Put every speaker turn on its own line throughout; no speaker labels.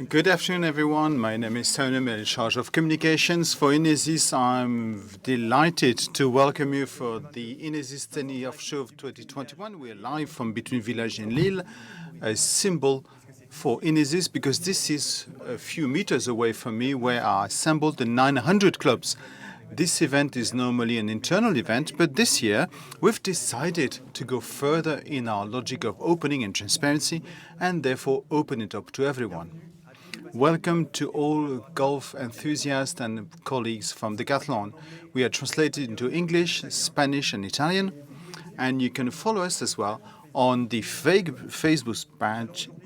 Good afternoon, everyone. My name is Tony. I'm in charge of communications for Inesis. I'm delighted to welcome you for the Inesis Tee Off Show of 2021. We are live from between Village and Lille, a symbol for Inesis because this is a few meters away from me where are assembled the 900 clubs. This event is normally an internal event, but this year we've decided to go further in our logic of opening and transparency and therefore open it up to everyone. Welcome to all golf enthusiasts and colleagues from Decathlon. We are translated into English, Spanish and Italian, and you can follow us as well on the Facebook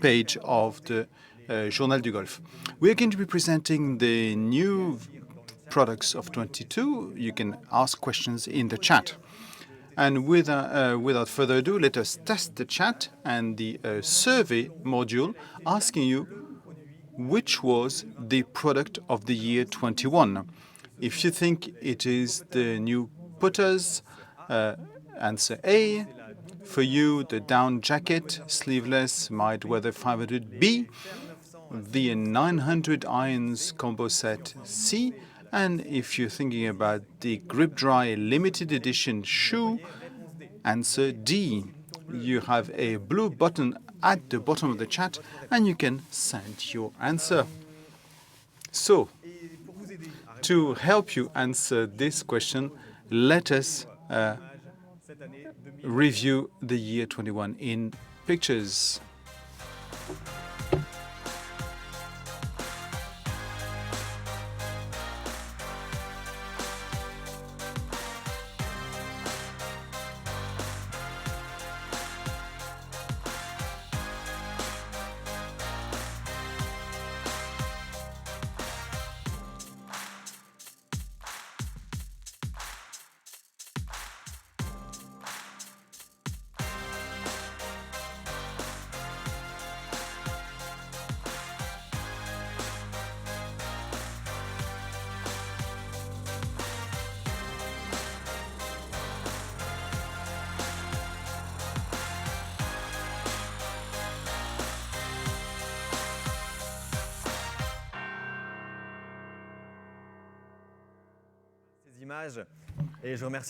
page of the Journal du Golf. We are going to be presenting the new products of 22. You can ask questions in the chat. And without further ado, let us test the chat and the survey module asking you which was the product of the year 21. If you think it is the new putters, answer A. For you, the down jacket, sleeveless, MW500 B. The 900 irons combo set C. And if you're thinking about the grip dry limited edition shoe, answer D. You have a blue button at the bottom of the chat and you can send your answer. So, to help you answer this question, let us review the year 21 in pictures.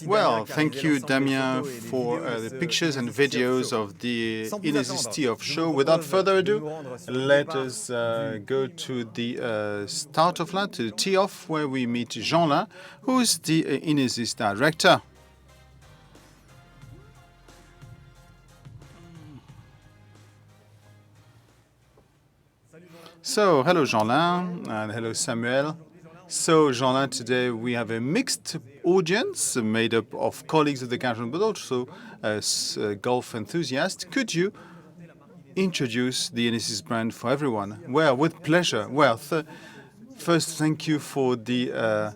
Well, thank you, Damien, for the pictures and videos of the Inesis Tee Off Show. Without further ado, let us go to the start of that, to the tee off, where we meet Jean-Lin, who is the Inesis director. So, hello, Jean-Lin, and hello, Samuel. So, Jean-Lin, today we have a mixed audience made up of colleagues of the Decathlon, but also golf enthusiasts. Could you introduce the Inesis brand for everyone? Well, with pleasure. Well, first, thank you for the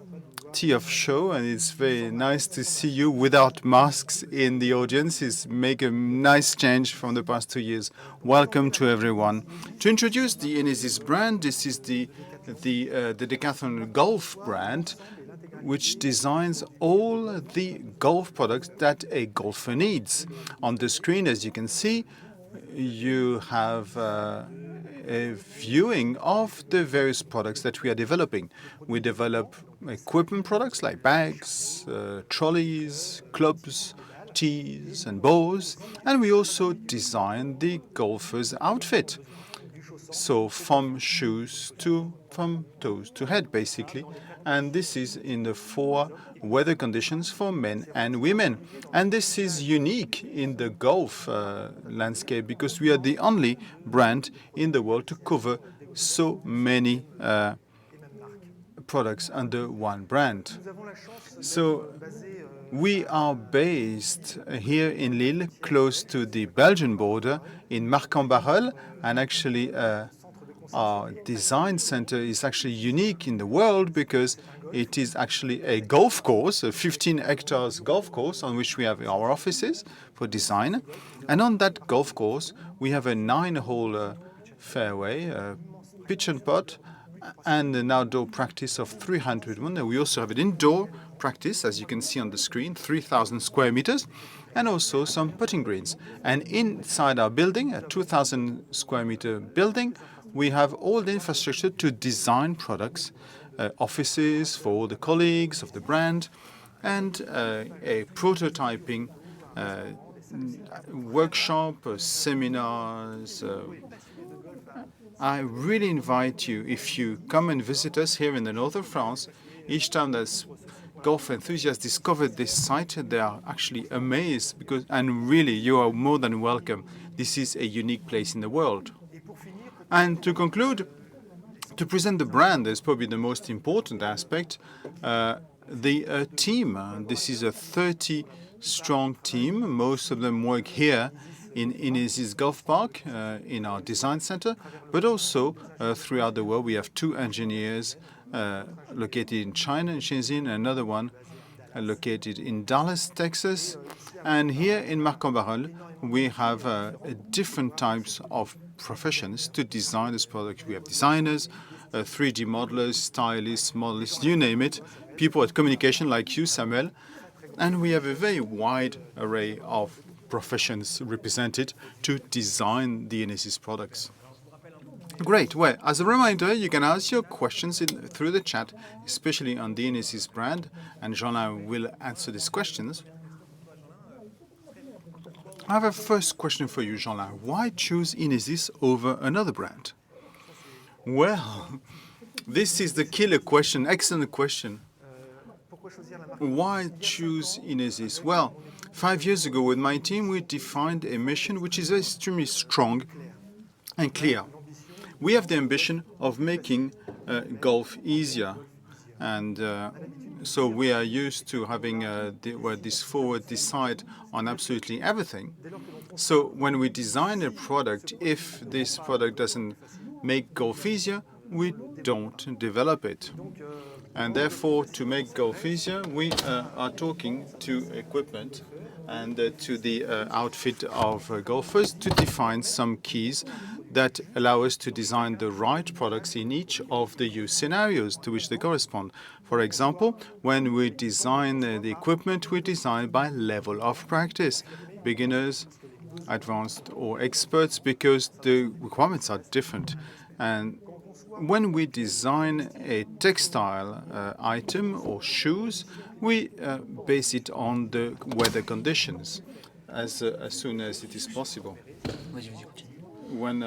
Tee Off Show, and it's very nice to see you without masks in the audience. It's make a nice change from the past 2 years. Welcome to everyone. To introduce the Inesis brand, this is the Decathlon Golf brand, which designs all the golf products that a golfer needs. On the screen, as you can see, you have a viewing of the various products that we are developing. We develop equipment products like bags, trolleys, clubs, tees, and balls, and we also design the golfer's outfit. So from shoes from toes to head, basically. And this is in the 4 weather conditions for men and women. And this is unique in the golf landscape because we are the only brand in the world to cover so many products under one brand. So we are based here in Lille, close to the Belgian border, in Marc-en-Barœul, and actually our design center is actually unique in the world because it is actually a golf course, a 15 hectares golf course on which we have our offices for design. And on that golf course, we have a 9-hole fairway, pitch and putt, and an outdoor practice of 300 men. We also have an indoor practice, as you can see on the screen, 3,000 square meters, and also some putting greens. And inside our building, a 2,000 square meter building, we have all the infrastructure to design products, offices for all the colleagues of the brand, and a prototyping workshop, seminars. I really invite you, if you come and visit us here in the north of France, each time that golf enthusiasts discover this site, they are actually amazed and really, you are more than welcome. This is a unique place in the world. And to conclude, to present the brand is probably the most important aspect. The team. This is a 30-strong team. Most of them work here in Inesis Golf Park, in our design center, but also throughout the world. We have 2 engineers located in China, in Shenzhen, another one located in Dallas, Texas. And here in Marc-en-Barœul, we have different types of professions to design this product. We have designers, 3D modelers, stylists, modelists, you name it, people at communication like you, Samuel. And we have a very wide array of professions represented to design the Inesis products. Great. Well, as a reminder, you can ask your questions through the chat, especially on the Inesis brand, and Jean-Alain will answer these questions. I have a first question for you, Jean-Alain. Why choose Inesis over another brand? Well, this is the killer question. Excellent question. Why choose Inesis? Well, 5 years ago with my team, we defined a mission which is extremely strong and clear. We have the ambition of making golf easier. And so we are used to having where this forward decide on absolutely everything. So when we design a product, if this product doesn't make golf easier, we don't develop it. And therefore, to make golf easier, we are talking to equipment and to the outfit of golfers to define some keys that allow us to design the right products in each of the use scenarios to which they correspond. For example, when we design the equipment, we design by level of practice, beginners, advanced, or experts, because the requirements are different. And when we design a textile item or shoes, we base it on the weather conditions as soon as it is possible. When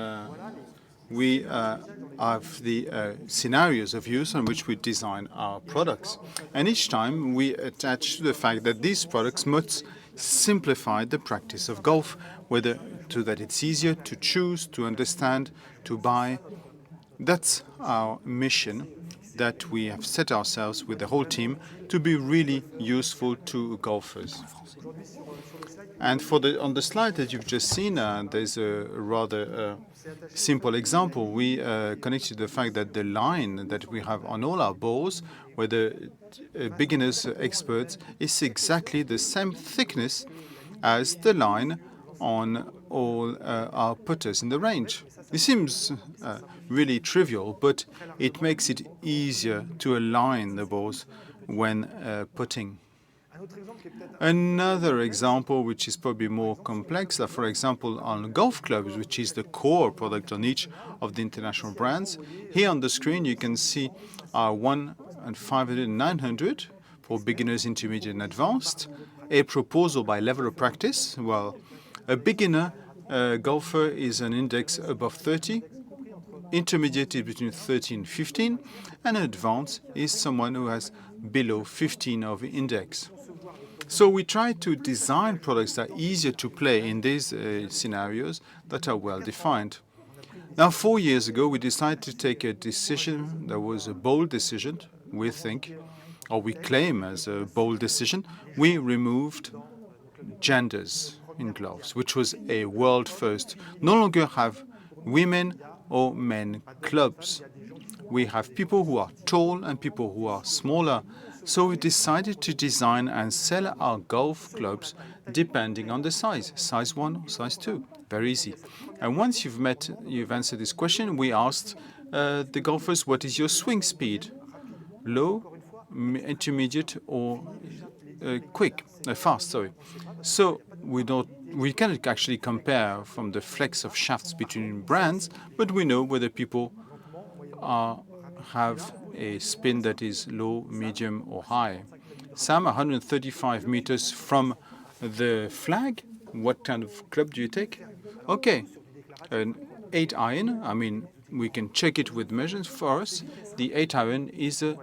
we have the scenarios of use on which we design our products. And each time we attach to the fact that these products must simplify the practice of golf, whether so that it's easier to choose, to understand, to buy. That's our mission that we have set ourselves with the whole team to be really useful to golfers. And on the slide that you've just seen, there's a rather simple example. We connected the fact that the line that we have on all our balls, whether beginners, experts, is exactly the same thickness as the line on all our putters in the range. It seems really trivial, but it makes it easier to align the balls when putting. Another example, which is probably more complex, for example, on golf clubs, which is the core product on each of the international brands. Here on the screen, you can see our 500 and 900 for beginners, intermediate, and advanced. A proposal by level of practice. Well, a beginner golfer is an index above 30. Intermediate is between 13 and 15, and advanced is someone who has below 15 of index. So we try to design products that are easier to play in these scenarios that are well defined. Now, 4 years ago, we decided to take a decision that was a bold decision, we think, or we claim as a bold decision. We removed genders in gloves, which was a world first. No longer have women or men clubs. We have people who are tall and people who are smaller. So we decided to design and sell our golf clubs depending on the size 1 or size 2. Very easy. And once you've answered this question, we asked the golfers, what is your swing speed? Low, intermediate, or fast, sorry. So we cannot actually compare from the flex of shafts between brands, but we know whether people have a spin that is low, medium, or high. Sam, 135 meters from the flag. What kind of club do you take? Okay, an 8 iron. I mean, we can check it with measures for us. The 8 iron is a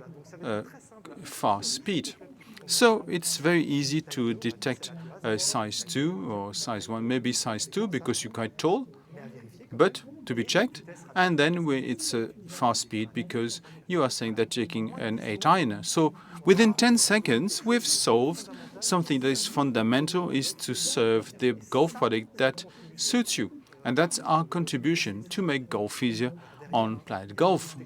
fast speed. So it's very easy to detect a size 2 or size 1, maybe size 2 because you're quite tall, but to be checked. And then it's a fast speed because you are saying that taking an 8 iron. So within 10 seconds, we've solved something that is fundamental, is to serve the golf product that suits you. And that's our contribution to make golf easier on Planet Golf.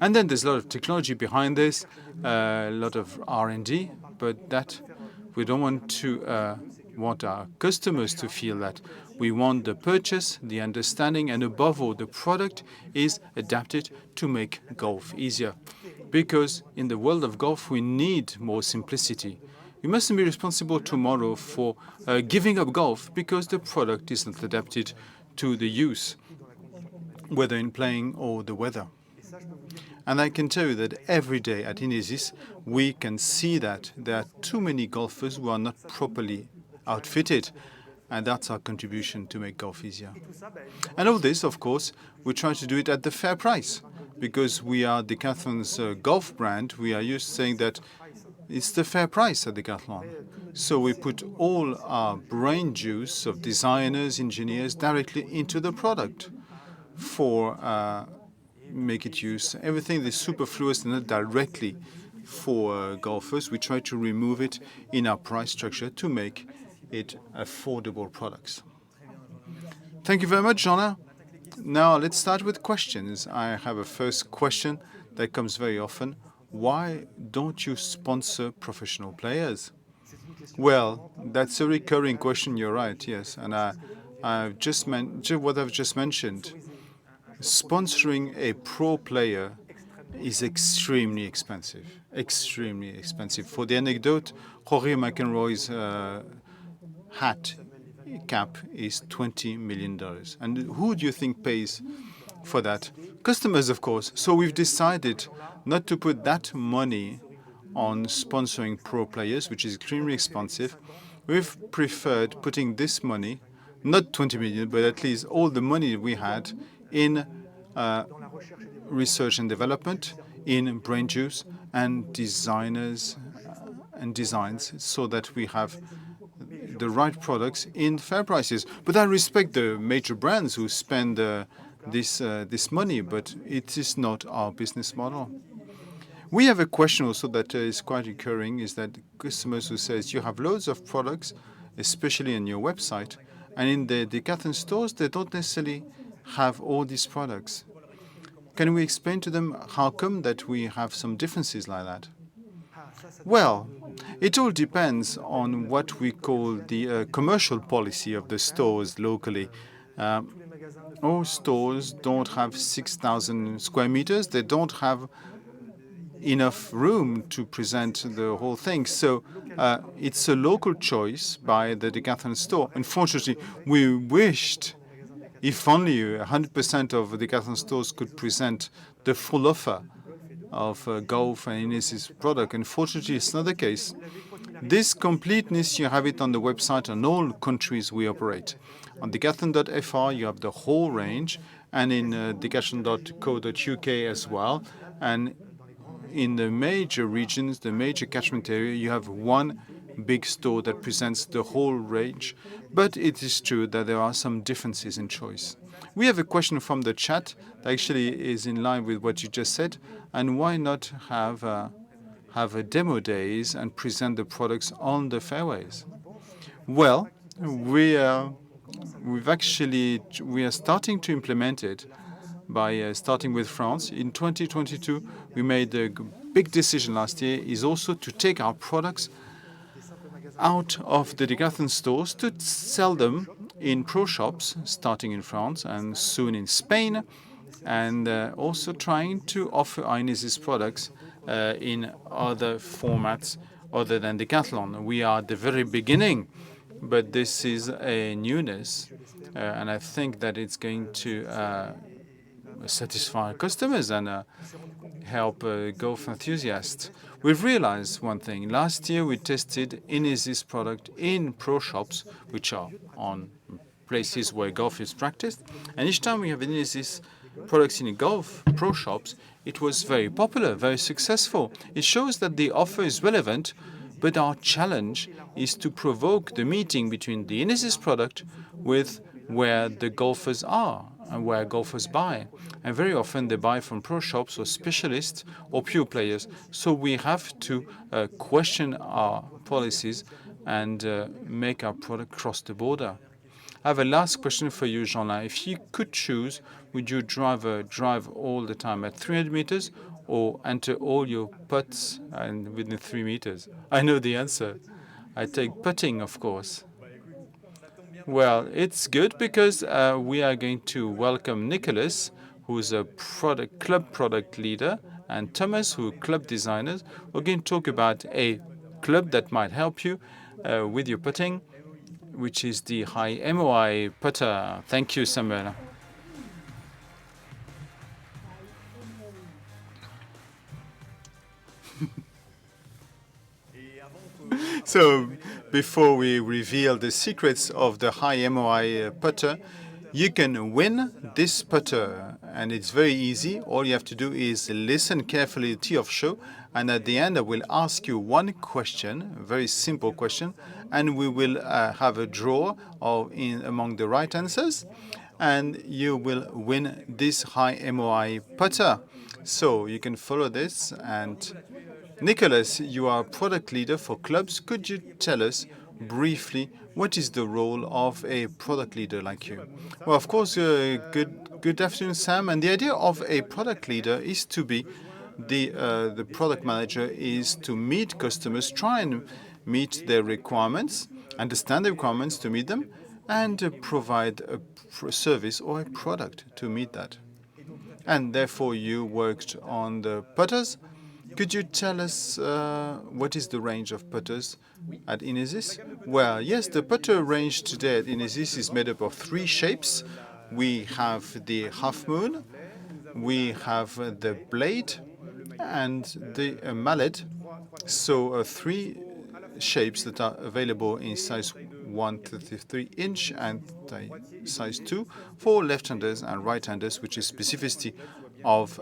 And then there's a lot of technology behind this, a lot of R&D, but that we don't want to want our customers to feel that. We want the purchase, the understanding, and above all, the product is adapted to make golf easier. Because in the world of golf, we need more simplicity. You mustn't be responsible tomorrow for giving up golf because the product isn't adapted to the use, whether in playing or the weather. And I can tell you that every day at Inesis, we can see that there are too many golfers who are not properly outfitted, and that's our contribution to make golf easier. And all this, of course, we try to do it at the fair price, because we are Decathlon's golf brand. We are used to saying that it's the fair price at Decathlon. So we put all our brain juice of designers, engineers directly into the product for make it use everything that's superfluous and not directly for golfers. We try to remove it in our price structure to make it affordable products. Thank you very much, Jean. Now let's start with questions. I have a first question that comes very often. Why don't you sponsor professional players? Well, that's a recurring question, you're right, yes. And I've just what I've just mentioned. Sponsoring a pro player is extremely expensive, extremely expensive. For the anecdote, Rory McIlroy's cap is $20 million. And who do you think pays for that? Customers, of course. So we've decided not to put that money on sponsoring pro players, which is extremely expensive. We've preferred putting this money, not 20 million, but at least all the money we had in research and development, in brain juice and designers and designs, so that we have the right products in fair prices. But I respect the major brands who spend this money, but it is not our business model. We have a question also that is quite recurring, is that customers who says you have loads of products, especially on your website, and in the Decathlon stores, they don't necessarily have all these products. Can we explain to them how come that we have some differences like that? Well, it all depends on what we call the commercial policy of the stores locally. All stores don't have 6,000 square meters. They don't have enough room to present the whole thing. So it's a local choice by the Decathlon store. Unfortunately, we wished if only 100% of Decathlon stores could present the full offer of golf and Inesis product. Unfortunately, it's not the case. This completeness, you have it on the website on all countries we operate. On decathlon.fr, you have the whole range, and in decathlon.co.uk as well. And in the major regions, the major catchment area, you have one big store that presents the whole range. But it is true that there are some differences in choice. We have a question from the chat that actually is in line with what you just said. And why not have a demo days and present the products on the fairways? Well, we are starting to implement it by starting with France. In 2022, we made a big decision last year is also to take our products out of the Decathlon stores to sell them in pro shops, starting in France and soon in Spain, and also trying to offer Inesis products in other formats other than Decathlon. We are at the very beginning. but this is a newness, and I think that it's going to satisfy customers and help golf enthusiasts. We've realized one thing. Last year, we tested Inesis product in pro shops, which are on places where golf is practiced. And each time we have Inesis products in golf pro shops, it was very popular, very successful. It shows that the offer is relevant, but our challenge is to provoke the meeting between the Inesis product with where the golfers are and where golfers buy. And very often they buy from pro shops or specialists or pure players. So we have to question our policies and make our product cross the border. I have a last question for you, Jean-Lin. If you could choose, would you drive all the time at 300 meters or enter all your putts and within 3 meters? I know the answer. I take putting, of course. Well, it's good because we are going to welcome Nicholas, who's a club product leader, and Thomas, who are club designers. We're going to talk about a club that might help you with your putting, which is the high M.O.I putter. Thank you, Samuel. So before we reveal the secrets of the high M.O.I putter, you can win this putter, and it's very easy. All you have to do is listen carefully to the Tee Off Show, and at the end I will ask you one question, a very simple question, and we will have a draw among the right answers, and you will win this high M.O.I putter. So you can follow this. And Nicholas, you are a product leader for clubs. Could you tell us briefly what is the role of a product leader like you? Well, of course, good afternoon, Sam. And the idea of a product leader is to be the product manager is to meet customers, try and meet their requirements, understand the requirements to meet them, and provide a service or a product to meet that. And therefore, you worked on the putters. Could you tell us what is the range of putters at Inesis? Well, yes, the putter range today at Inesis is made up of 3 shapes. We have the half moon, we have the blade, and the mallet. So 3 shapes that are available in size 1 to 3 inch and size 2 for left-handers and right-handers, which is specificity of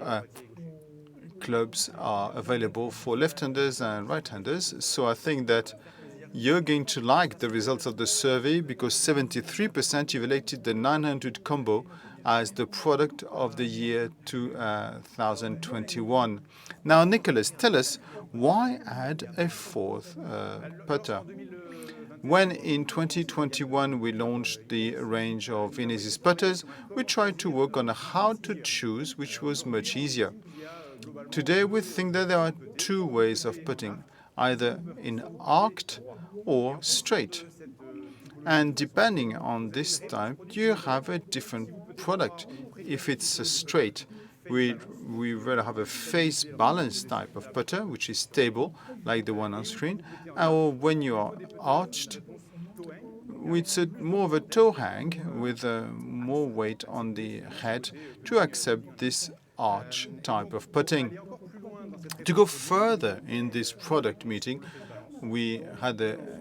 clubs are available for left-handers and right-handers. So I think that you're going to like the results of the survey because 73% evaluated the 900 combo as the product of the year 2021. Now, Nicholas, tell us, why add a 4th putter? When in 2021 we launched the range of Inesis putters, we tried to work on how to choose, which was much easier. Today we think that there are 2 ways of putting, either in arced or straight. And depending on this type, you have a different product. If it's a straight, we rather have a face balance type of putter, which is stable, like the one on screen. Or when you are arched, it's more of a toe hang with more weight on the head to accept this arch type of putting. To go further in this product meeting, we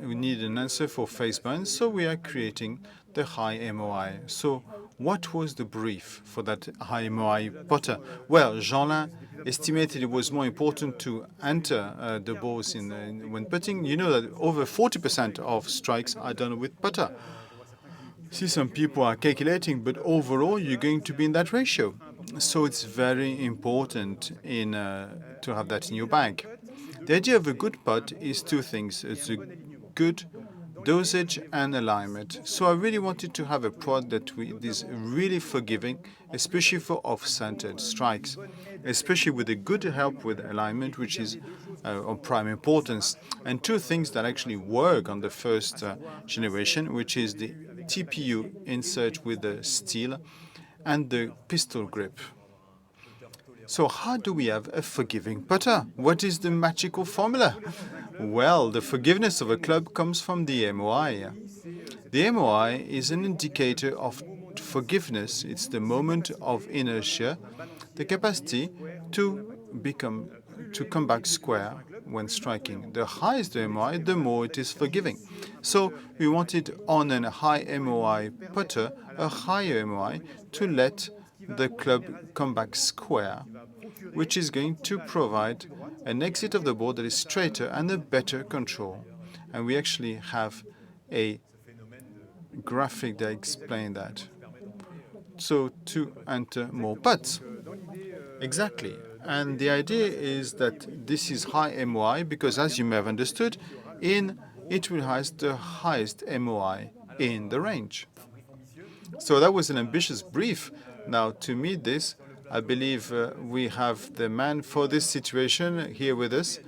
need an answer for face bands, so we are creating the high M.O.I. So what was the brief for that high M.O.I putter? Well, Jean-Lin estimated it was more important to enter the balls when putting. You know that over 40% of strikes are done with putter. See, some people are calculating, but overall you're going to be in that ratio. So it's very important to have that in your bag. The idea of a good putt is 2 things. It's a good dosage and alignment. So I really wanted to have a product that is really forgiving, especially for off-centered strikes, especially with a good help with alignment, which is of prime importance. And 2 things that actually work on the first generation, which is the TPU insert with the steel and the pistol grip. So how do we have a forgiving putter? What is the magical formula? Well, the forgiveness of a club comes from the M.O.I. The M.O.I is an indicator of forgiveness. It's the moment of inertia, the capacity to come back square when striking. The higher the M.O.I, the more it is forgiving. So we wanted on a high M.O.I putter a higher M.O.I to let the club come back square, which is going to provide an exit of the ball that is straighter and a better control. And we actually have a graphic that explains that. So to enter more putts. Exactly. And the idea is that this is high M.O.I because, as you may have understood, it will have the highest M.O.I in the range. So that was an ambitious brief. Now, to meet this, I believe we have the man for this situation here with us.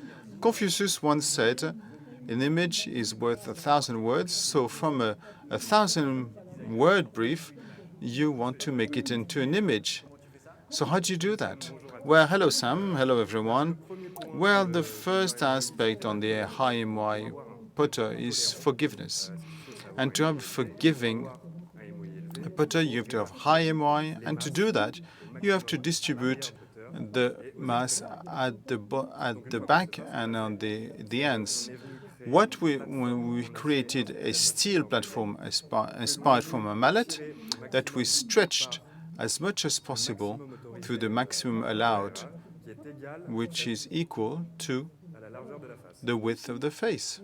Confucius once said, an image is worth 1,000 words. So from a 1,000-word brief, you want to make it into an image. So how do you do that? Well, hello, Sam. Hello, everyone. Well, the first aspect on the high M.O.I putter is forgiveness. And to have forgiving a putter, you have to have high M.O.I, and to do that, you have to distribute the mass at the back and on the ends. When we created a steel platform inspired from a mallet that we stretched as much as possible to the maximum allowed, which is equal to the width of the face.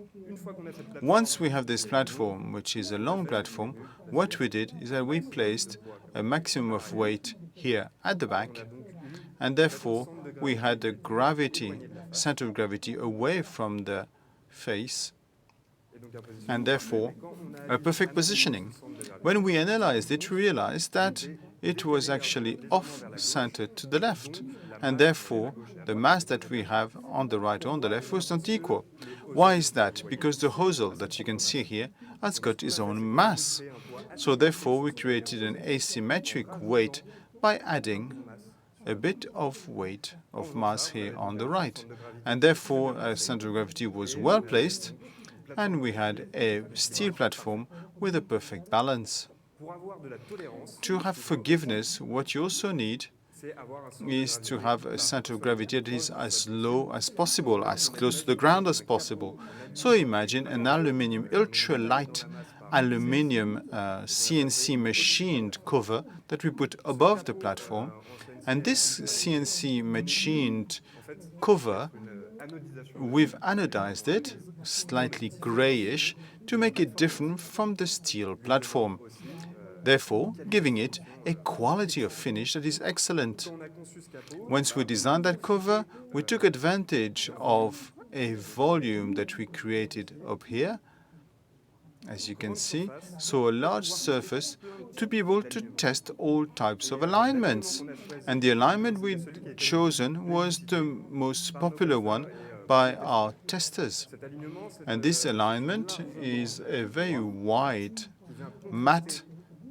Once we have this platform, which is a long platform, what we did is that we placed a maximum of weight here at the back, and therefore we had the center of gravity away from the face, and therefore a perfect positioning. When we analyzed it, we realized that it was actually off-centered to the left, and therefore the mass that we have on the right or on the left was not equal. Why is that? Because the hosel that you can see here has got its own mass. So therefore we created an asymmetric weight by adding a bit of weight of mass here on the right. And therefore our center of gravity was well placed, and we had a steel platform with a perfect balance. To have forgiveness, what you also need is to have a center of gravity that is as low as possible, as close to the ground as possible. So imagine an aluminium, ultra-light aluminium CNC machined cover that we put above the platform. And this CNC machined cover, we've anodized it, slightly grayish, to make it different from the steel platform, therefore giving it a quality of finish that is excellent. Once we designed that cover, we took advantage of a volume that we created up here, as you can see, so a large surface to be able to test all types of alignments. And the alignment we'd chosen was the most popular one by our testers. And this alignment is a very wide matte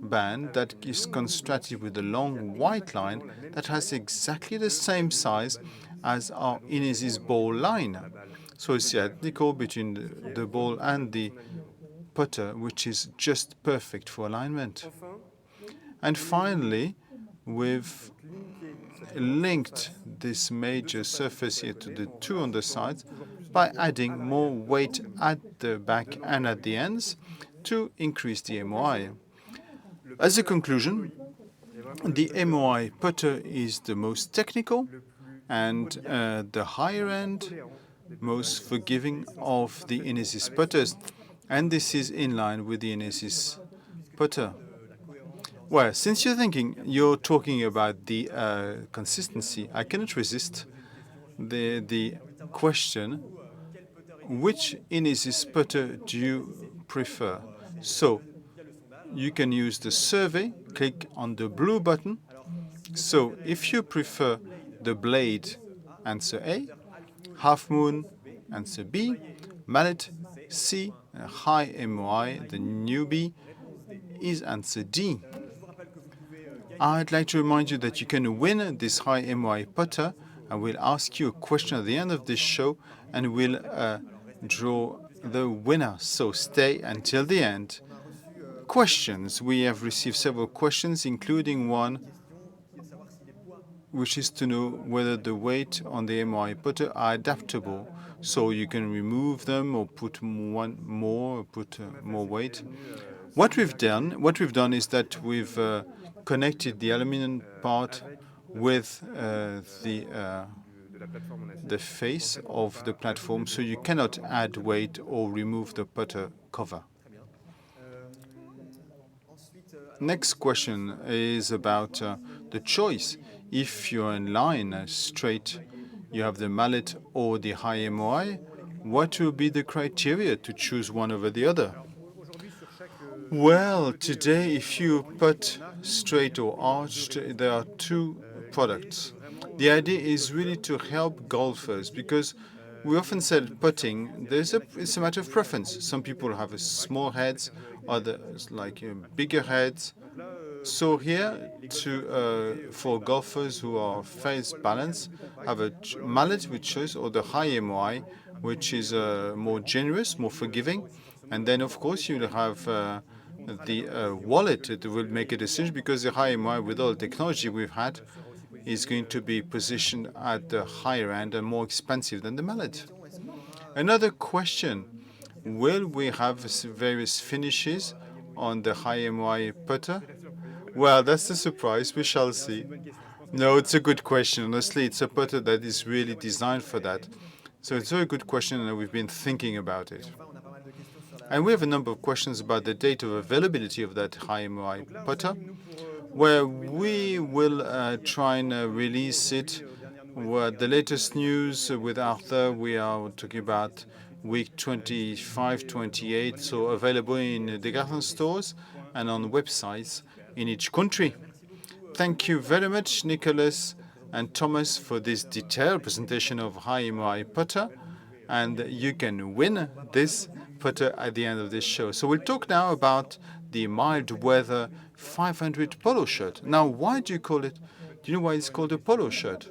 band that is constructed with a long white line that has exactly the same size as our Inesis ball line. So it's identical between the ball and the putter, which is just perfect for alignment. And finally, we've linked this major surface here to the two on the sides by adding more weight at the back and at the ends to increase the M.O.I. As a conclusion, the M.O.I putter is the most technical and the higher end, most forgiving of the Inesis putters. And this is in line with the Inesis putter. Well, since you're talking about the consistency, I cannot resist the question, which Inesis putter do you prefer? So you can use the survey, click on the blue button. So if you prefer the blade, answer A, half moon, answer B, mallet, C, high M.O.I, the newbie, is answer D. I'd like to remind you that you can win this high M.O.I putter. I will ask you a question at the end of this show, and we'll draw the winner. So stay until the end. questions. We have received several questions, including one which is to know whether the weight on the M.O.I putter are adaptable, so you can remove them or put one more, put more weight. What we've done is that we've connected the aluminum part with the face of the platform, so you cannot add weight or remove the putter cover. Next question is about the choice. If you're in line straight, you have the mallet or the high M.O.I, what will be the criteria to choose one over the other? Well, today, if you put straight or arched, there are two products. The idea is really to help golfers, because we often said putting, it's a matter of preference. Some people have small heads, others like bigger heads. So here, for golfers who are face balanced, have a mallet with choice, or the high M.O.I, which is more generous, more forgiving. And then, of course, you'll have the wallet. It will make a decision, because the high M.O.I, with all the technology we've had, is going to be positioned at the higher end and more expensive than the mallet. Another question, will we have various finishes on the high M.O.I putter? Well, that's the surprise. We shall see. No, it's a good question. Honestly, it's a putter that is really designed for that. So it's a very good question, and we've been thinking about it. And we have a number of questions about the date of availability of that high M.O.I putter, where we will try and release it. Well, the latest news with Arthur, we are talking about week 25, 28, so available in the Decathlon stores and on websites in each country. Thank you very much, Nicholas and Thomas, for this detailed presentation of high M.O.I putter, and you can win this putter at the end of this show. So we'll talk now about the mild weather 500 polo shirt. Now, why do you call it? Do you know why it's called a polo shirt?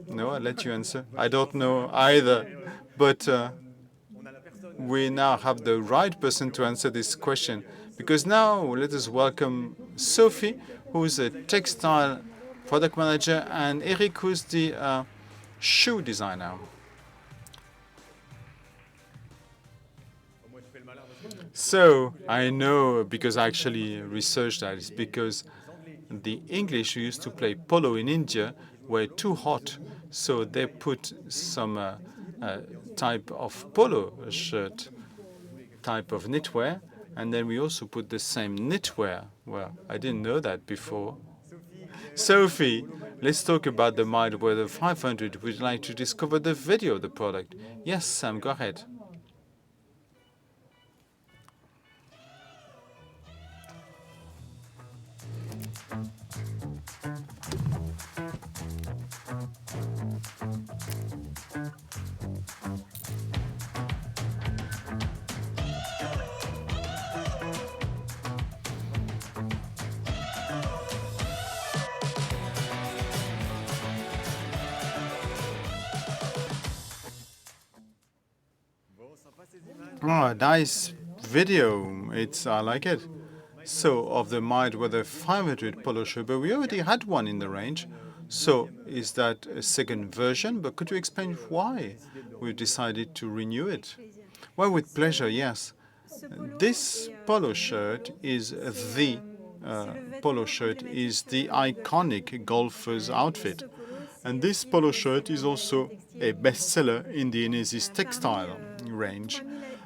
No, I'll let you answer. I don't know either, but we now have the right person to answer this question, because now let us welcome Sophie, who's a textile product manager, and Eric, who's the shoe designer. So I know, because I actually researched that, it's because the English who used to play polo in India were too hot, so they put some type of polo shirt, type of knitwear, and then we also put the same knitwear. Well, I didn't know that before. Sophie, let's talk about the mild weather 500. Would you like to discover the video of the product? Yes, Sam, go ahead. Oh, nice video. I like it. So, of the mild weather 500 polo shirt, but we already had one in the range. So, is that a second version? But could you explain why we decided to renew it? Well, with pleasure, yes. This polo shirt is the iconic golfer's outfit. And this polo shirt is also a bestseller in the Inesis textile range.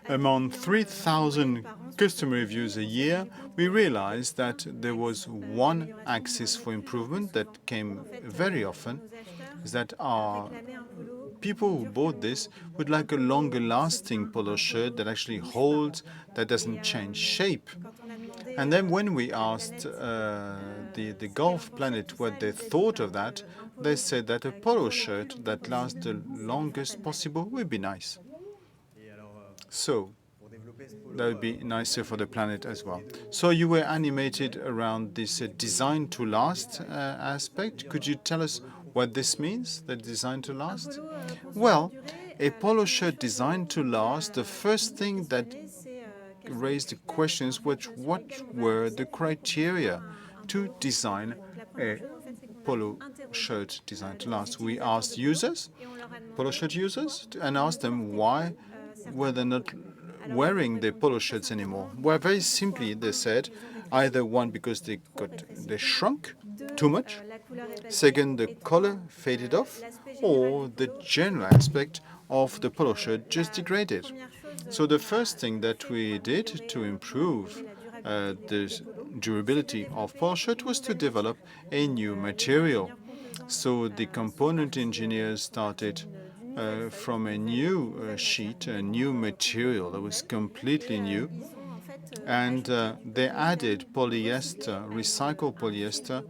Among 3,000 customer reviews a year, we realized that there was one axis for improvement that came very often, is that our people who bought this would like a longer-lasting polo shirt that actually holds, that doesn't change shape. And then when we asked the Golf Planet what they thought of that, they said that a polo shirt that lasts the longest possible would be nice. So that would be nicer for the planet as well. So you were animated around this design to last aspect. Could you tell us what this means, the design to last? Well, a polo shirt designed to last, the first thing that raised the questions what were the criteria to design a polo shirt designed to last. We asked users, polo shirt users, and asked them why were they not wearing their polo shirts anymore. Well, very simply, they said either one, because they shrunk too much, second, the color faded off, or the general aspect of the polo shirt just degraded. So the first thing that we did to improve the durability of polo shirt was to develop a new material. So the component engineers started from a new sheet, a new material that was completely new, and they added polyester, recycled polyester,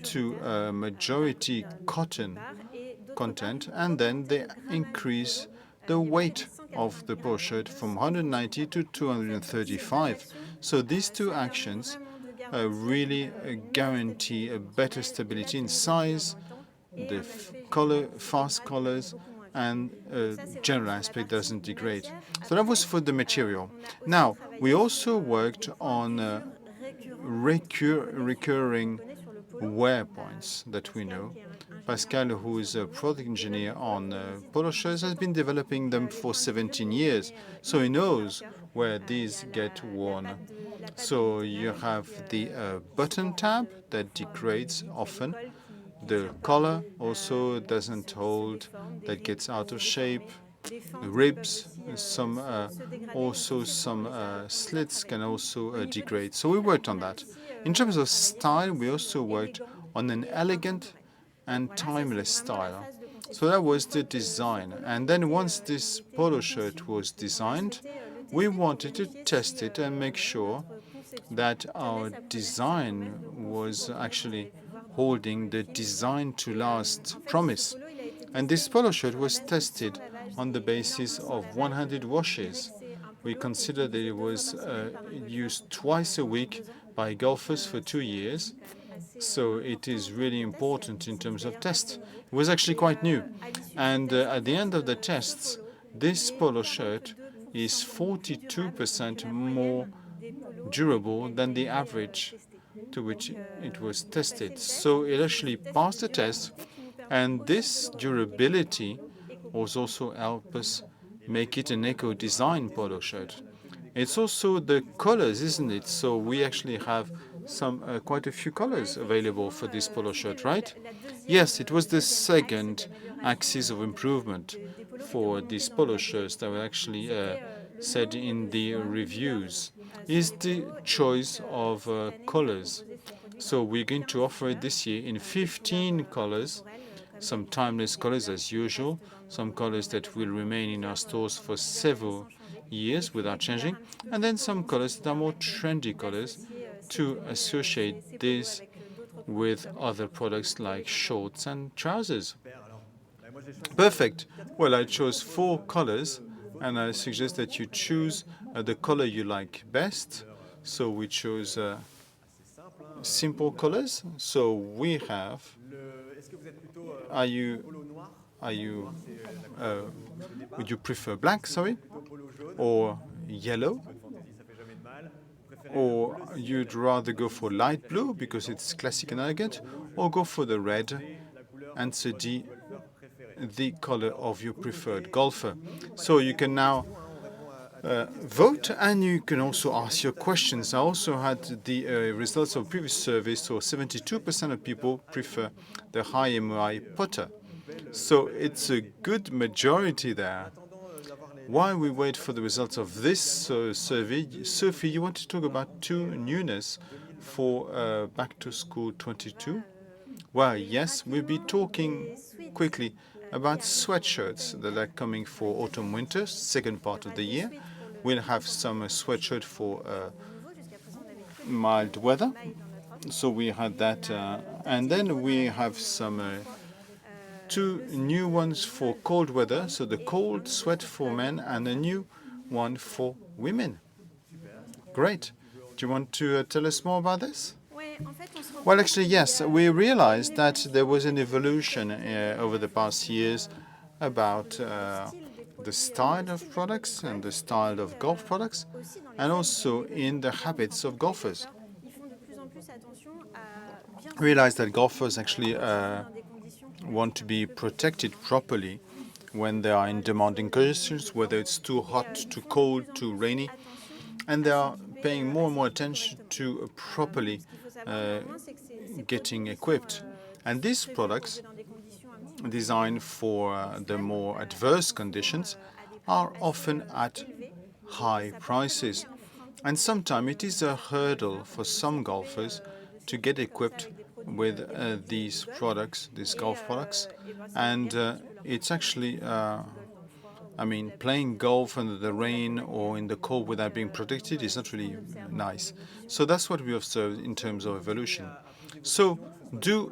to a majority cotton content, and then they increase the weight of the polo shirt from 190 to 235. So these two actions really guarantee a better stability in size, the fast colors, and general aspect doesn't degrade. So that was for the material. Now, we also worked on recurring wear points that we know. Pascal, who is a product engineer on polo shirts, has been developing them for 17 years, so he knows where these get worn. So you have the button tab that degrades often. The collar also doesn't hold, that gets out of shape. The ribs, also some slits can also degrade. So we worked on that. In terms of style, we also worked on an elegant and timeless style. So that was the design. And then once this polo shirt was designed, we wanted to test it and make sure that our design was actually holding the design to last promise. And this polo shirt was tested on the basis of 100 washes. We considered that it was used twice a week by golfers for 2 years. So it is really important in terms of test. It was actually quite new. And at the end of the tests, this polo shirt is 42% more durable than the average to which it was tested. So it actually passed the test, and this durability was also help us make it an eco-design polo shirt. It's also the colors, isn't it? So we actually have quite a few colors available for this polo shirt, right? Yes, it was the second axis of improvement for these polo shirts that were actually said in the reviews, is the choice of colors. So we're going to offer it this year in 15 colors, some timeless colors as usual, some colors that will remain in our stores for several years without changing, and then some colors that are more trendy colors to associate this with other products like shorts and trousers. Perfect. Well, I chose 4 colors, and I suggest that you choose the color you like best. So we chose simple colors. So we have. Would you prefer black, sorry, or yellow? Or you'd rather go for light blue because it's classic and elegant, or go for the red and study the color of your preferred golfer. So you can now vote, and you can also ask your questions. I also had the results of previous surveys, so 72% of people prefer the high M.O.I. putter. So it's a good majority there. While we wait for the results of this survey, Sophie, you want to talk about 2 newness for Back to School 22? Well, yes, we'll be talking quickly about sweatshirts that are coming for autumn-winter, second part of the year. We'll have some sweatshirt for mild weather. So we had that. And then we have some 2 new ones for cold weather, so the cold sweat for men and a new one for women. Great. Do you want to tell us more about this? Well, actually, yes. We realized that there was an evolution over the past years about the style of products and the style of golf products, and also in the habits of golfers. Realize that golfers actually want to be protected properly when they are in demanding conditions, whether it's too hot, too cold, too rainy, and they are paying more and more attention to properly getting equipped. And these products, designed for the more adverse conditions, are often at high prices. And sometimes it is a hurdle for some golfers to get equipped with these products, these golf products. And it's actually, I mean, playing golf under the rain or in the cold without being protected is not really nice. So that's what we observed in terms of evolution. So do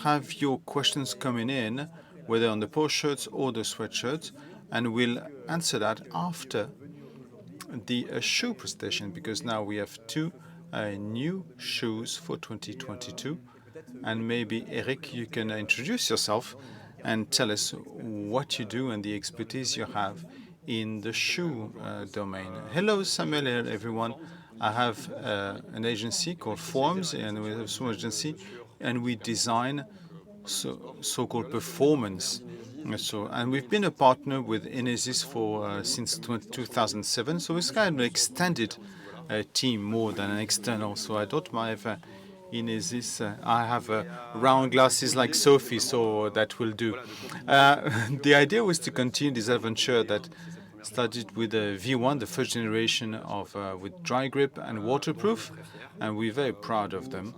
have your questions coming in, whether on the polo shirts or the sweatshirts, and we'll answer that after the shoe presentation, because now we have two new shoes for 2022. And maybe, Eric, you can introduce yourself and tell us what you do and the expertise you have in the shoe domain. Hello, Samuel, everyone. I have an agency called Forms, and we have a small agency, and we design so-called performance. And we've been a partner with Inesis for since 2007, so it's kind of an extended team more than an external. So I don't mind if Inesis, I have round glasses like Sophie, so that will do. The idea was to continue this adventure that started with a V1, the first generation of with dry grip and waterproof, and we're very proud of them.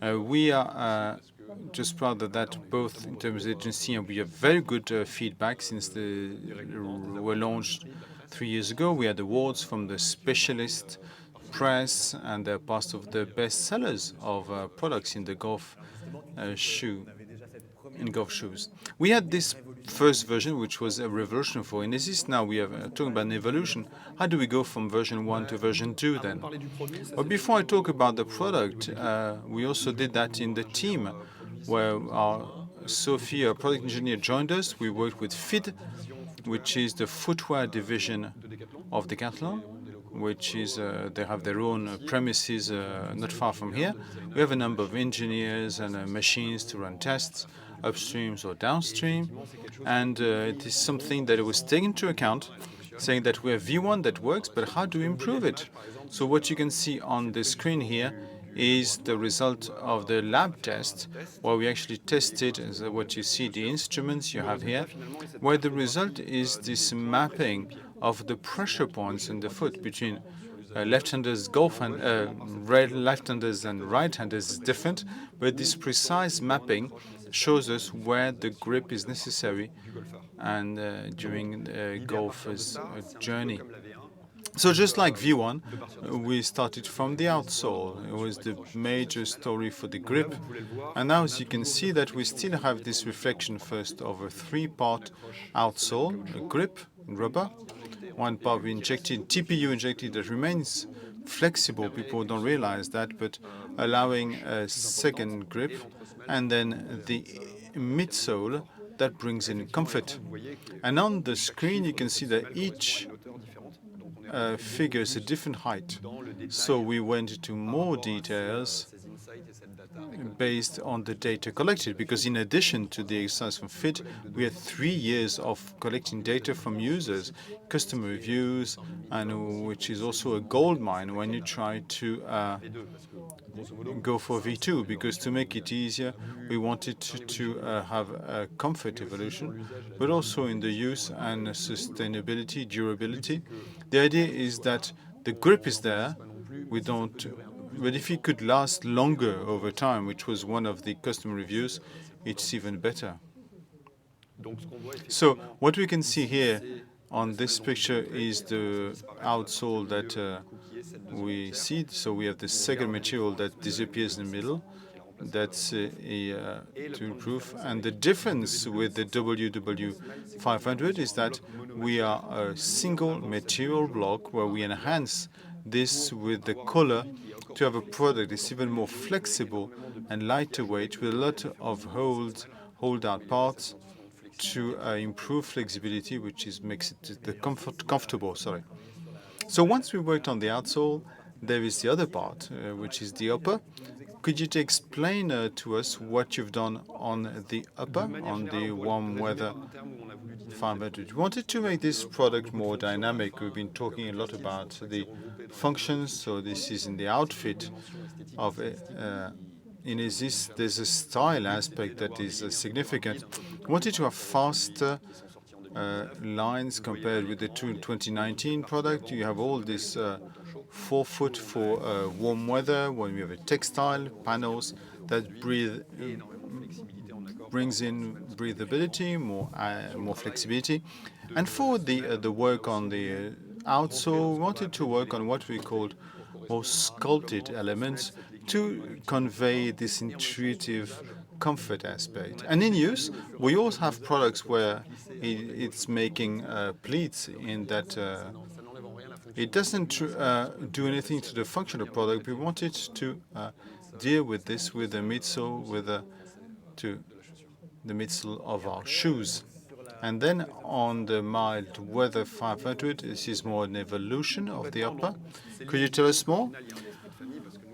We are just proud of that, both in terms of agency, and we have very good feedback since they were launched 3 years ago. We had awards from the specialist press, and they're part of the best sellers of products in the golf golf shoes. We had this first version, which was a revolution for Inesis. Now we are talking about an evolution. How do we go from version 1 to version 2 then? But before I talk about the product, we also did that in the team, where Sophie, our product engineer, joined us. We worked with FID, which is the footwear division of Decathlon, which is they have their own premises not far from here. We have a number of engineers and machines to run tests, upstreams or downstream, and it is something that was taken into account, saying that we have V1 that works, but how do we improve it? So what you can see on the screen here is the result of the lab test, where we actually tested what you see, the instruments you have here, where the result is this mapping of the pressure points in the foot between left-handers, left-handers and right-handers is different, but this precise mapping shows us where the grip is necessary and during the golfer's journey. So just like V1, we started from the outsole. It was the major story for the grip. And now, as you can see, that we still have this reflection first of a three-part outsole, a grip, rubber. One part we injected, TPU injected, that remains flexible. People don't realize that, but allowing a second grip, and then the midsole that brings in comfort. And on the screen, you can see that each figures a different height. So we went into more details based on the data collected, because in addition to the exercise from FIT, we had 3 years of collecting data from users, customer reviews, and which is also a gold mine when you try to go for V2, because to make it easier, we wanted to have a comfort evolution, but also in the use and sustainability, durability. The idea is that the grip is there, but if it could last longer over time, which was one of the customer reviews, it's even better. So what we can see here on this picture is the outsole that we see. So we have the second material that disappears in the middle. That's to improve. And the difference with the MW500 is that we are a single material block where we enhance this with the color to have a product that's even more flexible and lighter weight with a lot of hold-out parts to improve flexibility, which makes it comfortable. Sorry. So once we worked on the outsole, there is the other part, which is the upper. Could you explain to us what you've done on the upper, on the warm weather 500? We wanted to make this product more dynamic. We've been talking a lot about the functions, so this is in the outfit of Inesis. There's a style aspect that is significant. We wanted to have faster lines compared with the 2019 product. You have all this forefoot for warm weather, when we have a textile panels that brings in breathability, more flexibility. And for the work on the outsole, we wanted to work on what we called more sculpted elements to convey this intuitive comfort aspect. And in use, we also have products where it's making pleats in that it doesn't do anything to the functional product. We wanted to deal with this with the midsole, to the midsole of our shoes. And then on the mild weather 500, this is more an evolution of the upper. Could you tell us more?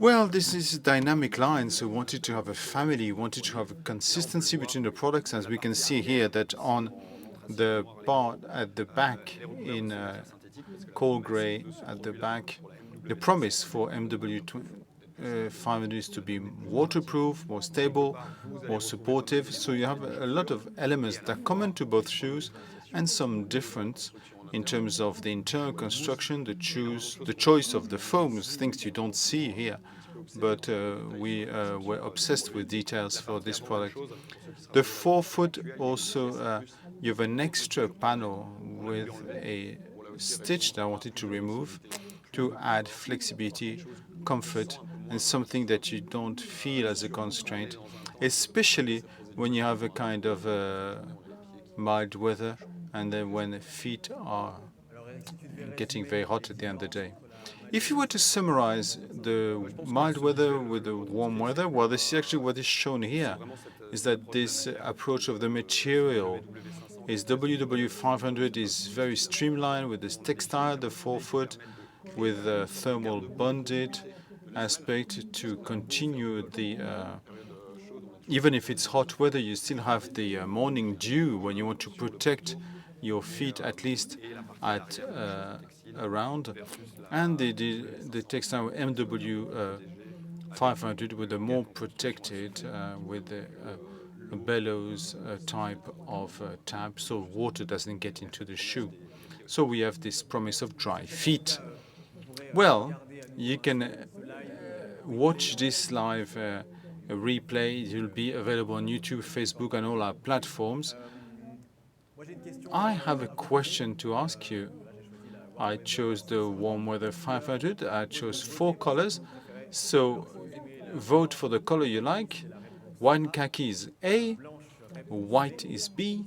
Well, this is a dynamic line, so we wanted to have a family, wanted to have a consistency between the products, as we can see here that on the part at the back in coal gray at the back, the promise for MW500 is to be waterproof, more stable, more supportive. So you have a lot of elements that are common to both shoes and some difference in terms of the internal construction, the choice of the foams, things you don't see here. But we were obsessed with details for this product. The forefoot also, you have an extra panel with a stitch that I wanted to remove to add flexibility, comfort, and something that you don't feel as a constraint, especially when you have a kind of mild weather and then when feet are getting very hot at the end of the day. If you were to summarize the mild weather with the warm weather, well, this is actually what is shown here, is that this approach of the material is WW500 is very streamlined with this textile, the forefoot, with the thermal bonded aspect to continue the even if it's hot weather, you still have the morning dew when you want to protect your feet at least at around, and the textile MW500 with a more protected with a bellows type of tab, so water doesn't get into the shoe. So we have this promise of dry feet. Well, you can watch this live replay. It will be available on YouTube, Facebook, and all our platforms. I have a question to ask you. I chose the warm weather 500. I chose 4 colors. So vote for the color you like. White and khaki is A, white is B.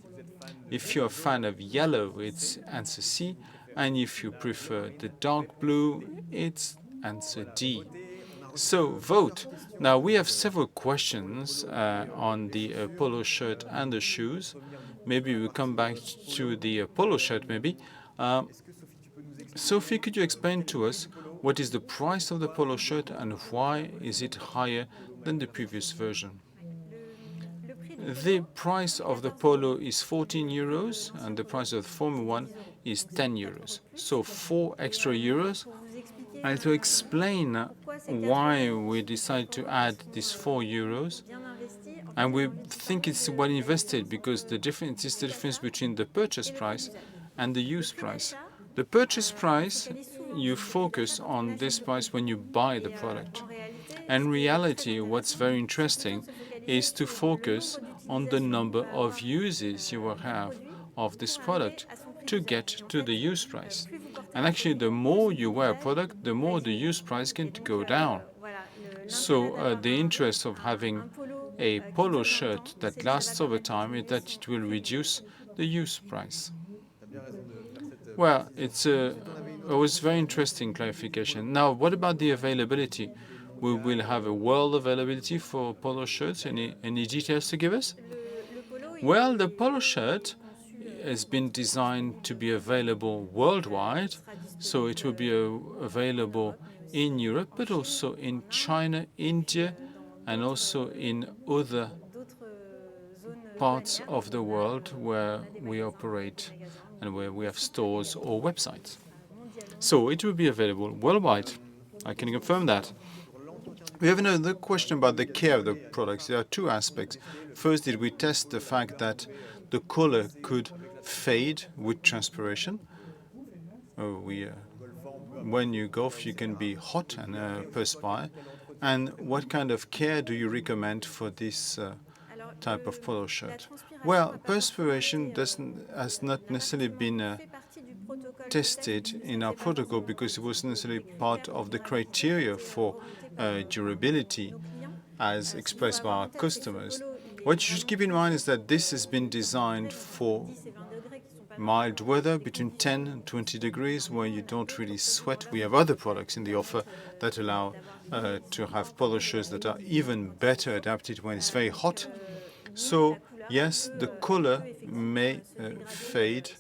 If you're a fan of yellow, it's answer C. And if you prefer the dark blue, it's answer D. So vote. Now we have several questions on the polo shirt and the shoes. Maybe we'll come back to the polo shirt maybe. Sophie, could you explain to us what is the price of the polo shirt and why is it higher than the previous version? The price of the polo is 14 euros and the price of the former one is 10 euros. So 4 extra euros. And to explain why we decided to add these 4 euros, and we think it's well invested because the difference is the difference between the purchase price and the use price. The purchase price, you focus on this price when you buy the product. And in reality, what's very interesting is to focus on the number of uses you will have of this product to get to the use price. And actually, the more you wear a product, the more the use price can go down. So the interest of having a polo shirt that lasts over time is that it will reduce the use price. Well, it was very interesting clarification. Now, what about the availability? We will have a world availability for polo shirts. Any details to give us? Well, the polo shirt has been designed to be available worldwide, so it will be available in Europe, but also in China, India, and also in other parts of the world where we operate and where we have stores or websites. So it will be available worldwide. I can confirm that. We have another question about the care of the products. There are two aspects. First, did we test the fact that the color could fade with transpiration? When you golf, you can be hot and perspire. And what kind of care do you recommend for this type of polo shirt? Well, perspiration has not necessarily been tested in our protocol because it wasn't necessarily part of the criteria for durability as expressed by our customers. What you should keep in mind is that this has been designed for mild weather between 10 and 20 degrees where you don't really sweat. We have other products in the offer that allow to have polo shirts that are even better adapted when it's very hot. So yes, the color may fade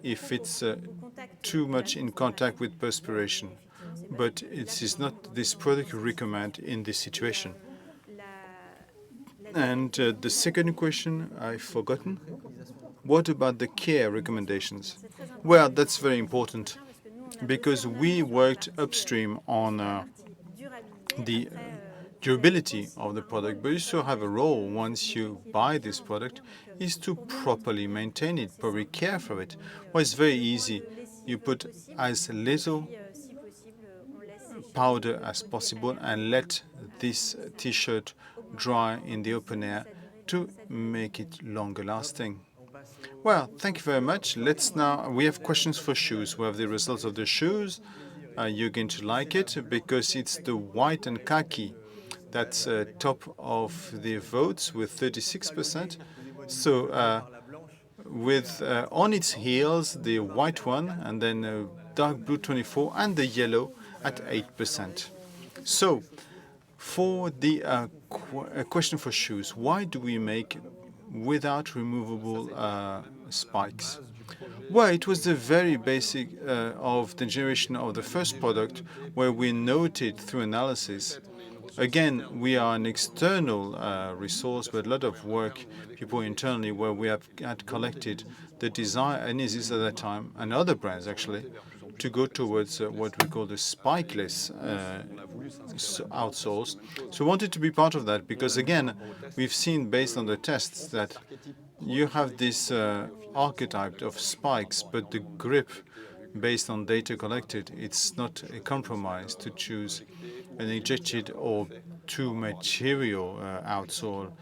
if it's too much in contact with perspiration, but it is not this product we recommend in this situation. And the second question I've forgotten. What about the care recommendations? Well, that's very important because we worked upstream on the durability of the product, but you still have a role once you buy this product is to properly maintain it, properly care for it. Well, it's very easy. You put as little powder as possible and let this T-shirt dry in the open air to make it longer lasting. Well, thank you very much. We have questions for shoes. We have the results of the shoes. You're going to like it because it's the white and khaki that's top of the votes with 36%. So with on its heels, the white one, and then dark blue 24, and the yellow at 8%. So for the question for shoes, why do we make without removable spikes? Well, it was the very basic of the generation of the first product where we noted through analysis. Again, we are an external resource, but a lot of work, people internally, where we had collected the desire, Inesis at that time, and other brands actually, to go towards what we call the spikeless outsoles. So we wanted to be part of that because, again, we've seen based on the tests that you have this archetype of spikes, but the grip based on data collected, it's not a compromise to choose an injected or two material outsole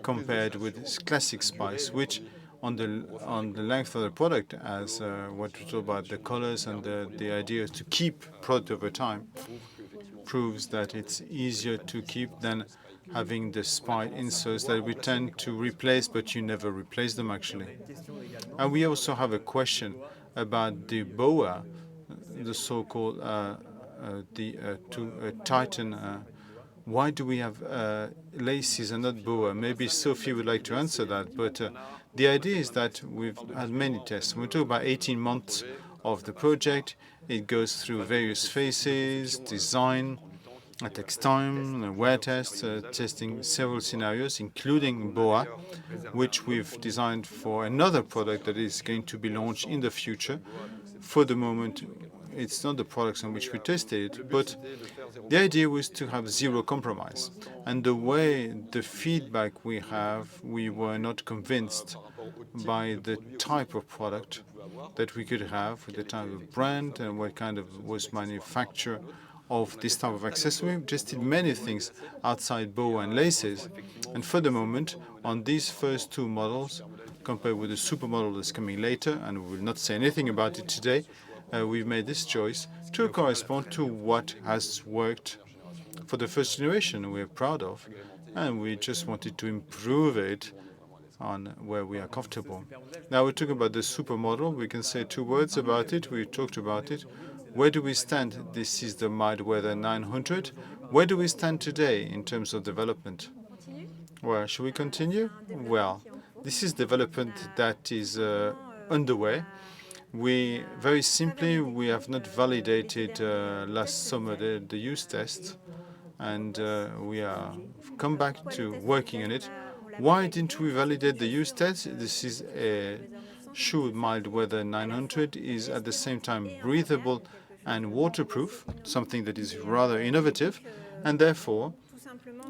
compared with classic spikes, which on the length of the product, as what we talk about the colors and the idea to keep product over time, proves that it's easier to keep than having the spike inserts that we tend to replace, but you never replace them actually. And we also have a question about the boa, the so-called Titan. Why do we have laces and not boa? Maybe Sophie would like to answer that, but the idea is that we've had many tests. When we talk about 18 months of the project, it goes through various phases, design, takes time, wear tests, testing several scenarios, including BOA, which we've designed for another product that is going to be launched in the future. For the moment, it's not the products on which we tested it, but the idea was to have zero compromise. And the way the feedback we have, we were not convinced by the type of product that we could have, with the type of brand and what kind of was manufactured of this type of accessory. We just did many things outside bow and laces. And for the moment, on these first two models, compared with the supermodel that's coming later, and we will not say anything about it today, we've made this choice to correspond to what has worked for the first generation we're proud of, and we just wanted to improve it on where we are comfortable. Now we're talking about the supermodel. We can say two words about it. We talked about it. Where do we stand? This is the mild weather 900. Where do we stand today in terms of development? Well, should we continue? Well, This is development that is underway. We very simply we have not validated last summer the use test, and we are come back to working on it. Why didn't we validate the use test? This is a shoe mild weather 900 is at the same time breathable and waterproof, something that is rather innovative, and therefore,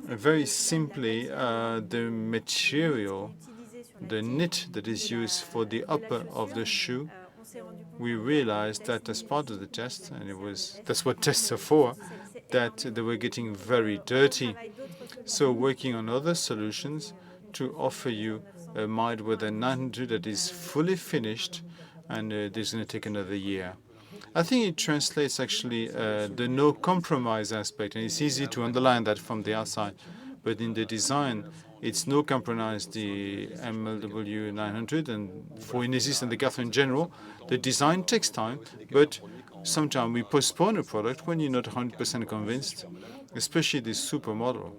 very simply, the material, the knit that is used for the upper of the shoe, we realized that as part of the test, and that's what tests are for, that they were getting very dirty. So working on other solutions to offer you a mild weather 900 that is fully finished, and this is going to take another year. I think it translates actually the no compromise aspect, and it's easy to underline that from the outside. But in the design, it's no compromise the MW500, and for Inesis and the Decathlon in general, the design takes time, but sometimes we postpone a product when you're not 100% convinced, especially this supermodel.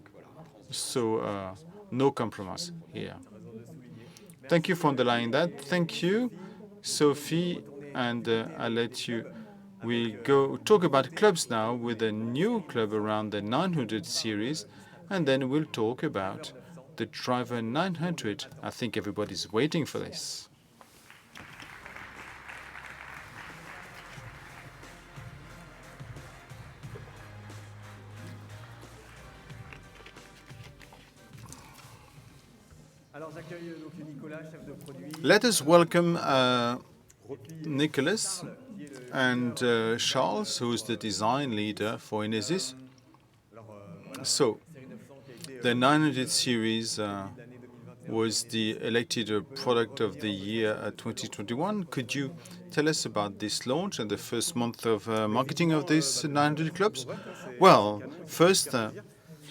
So no compromise here. Thank you for underlining that. Thank you, Sophie, and I'll let you. We go talk about clubs now with a new club around the 900 series, and then we'll talk about the Driver 900. I think everybody's waiting for this. Let us welcome Nicolas and Charles, who is the design leader for Inesis. So, the 900 series was the elected product of the year 2021. Could you tell us about this launch and the first month of marketing of these 900 clubs? Well, first,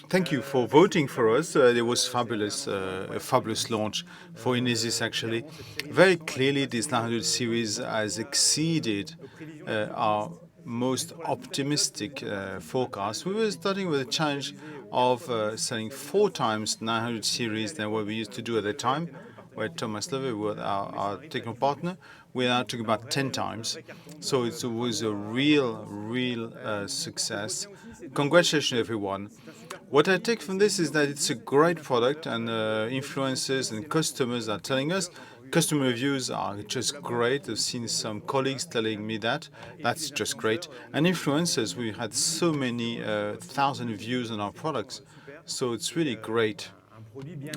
thank you for voting for us. It was fabulous, a fabulous launch for Inesis, actually. Very clearly, this 900 series has exceeded our most optimistic forecast. We were starting with a challenge of selling 4 times 900 series than what we used to do at the time, where Thomas Levy was our technical partner. We're now talking about 10 times. So it was a real success. Congratulations, everyone. What I take from this is that it's a great product, and influencers and customers are telling us. Customer reviews are just great. I've seen some colleagues telling me that. That's just great. And influencers, we had so many thousand views on our products. So it's really great.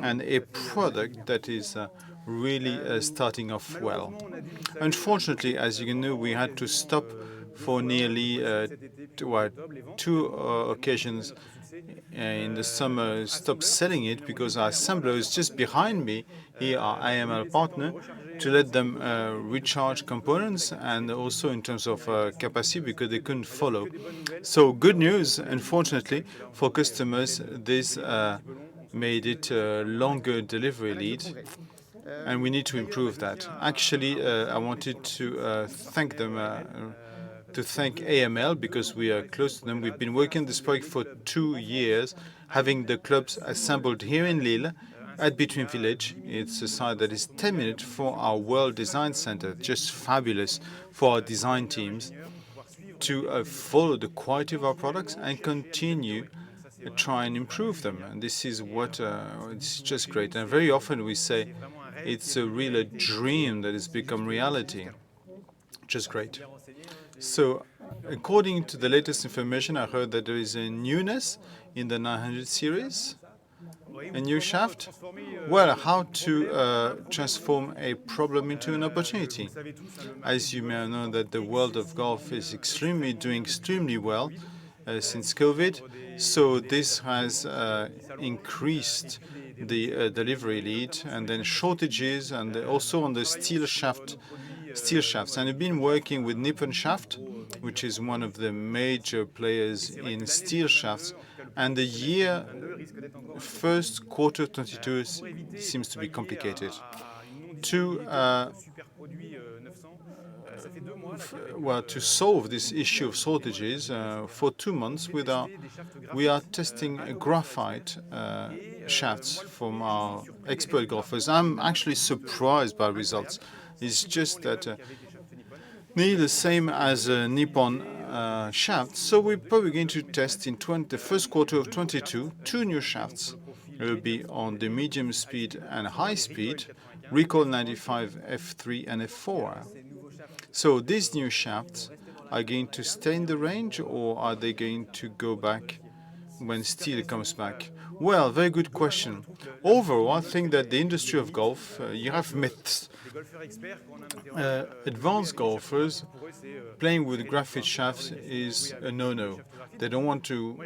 And a product that is really starting off well. Unfortunately, as you can know, we had to stop for nearly 2 occasions in the summer, stop selling it because our assembler is just behind me, here our IML partner, to let them recharge components and also in terms of capacity because they couldn't follow. So good news, unfortunately, for customers, this made it a longer delivery lead, and we need to improve that. Actually, I wanted to thank them, to thank AML because we are close to them. We've been working on this project for 2 years, having the clubs assembled here in Lille at Between Village. It's a site that is 10 minutes from our World Design Center. Just fabulous for our design teams to follow the quality of our products and continue try and improve them. And this is what it's just great. And very often we say it's a real dream that has become reality. Just great. So, according to the latest information, I heard that there is a newness in the 900 series, a new shaft. Well, how to transform a problem into an opportunity. As you may know, that the world of golf is doing extremely well since COVID. So this has increased the delivery lead, and then shortages, and also on the steel shafts. And I've been working with Nippon Shaft, which is one of the major players in steel shafts. And the first quarter 22 seems to be complicated. To solve this issue of shortages, for 2 months we are testing graphite shafts from our expert golfers. I'm actually surprised by results. It's just that nearly the same as a Nippon shaft. So we're probably going to test in the first quarter of 22 two new shafts. It will be on the medium speed and high speed, Recall 95 F3 and F4. So these new shafts are going to stay in the range, or are they going to go back when steel comes back? Well, very good question. Overall, I think that the industry of golf, you have myths. Advanced golfers playing with graphite shafts is a no-no. They don't want to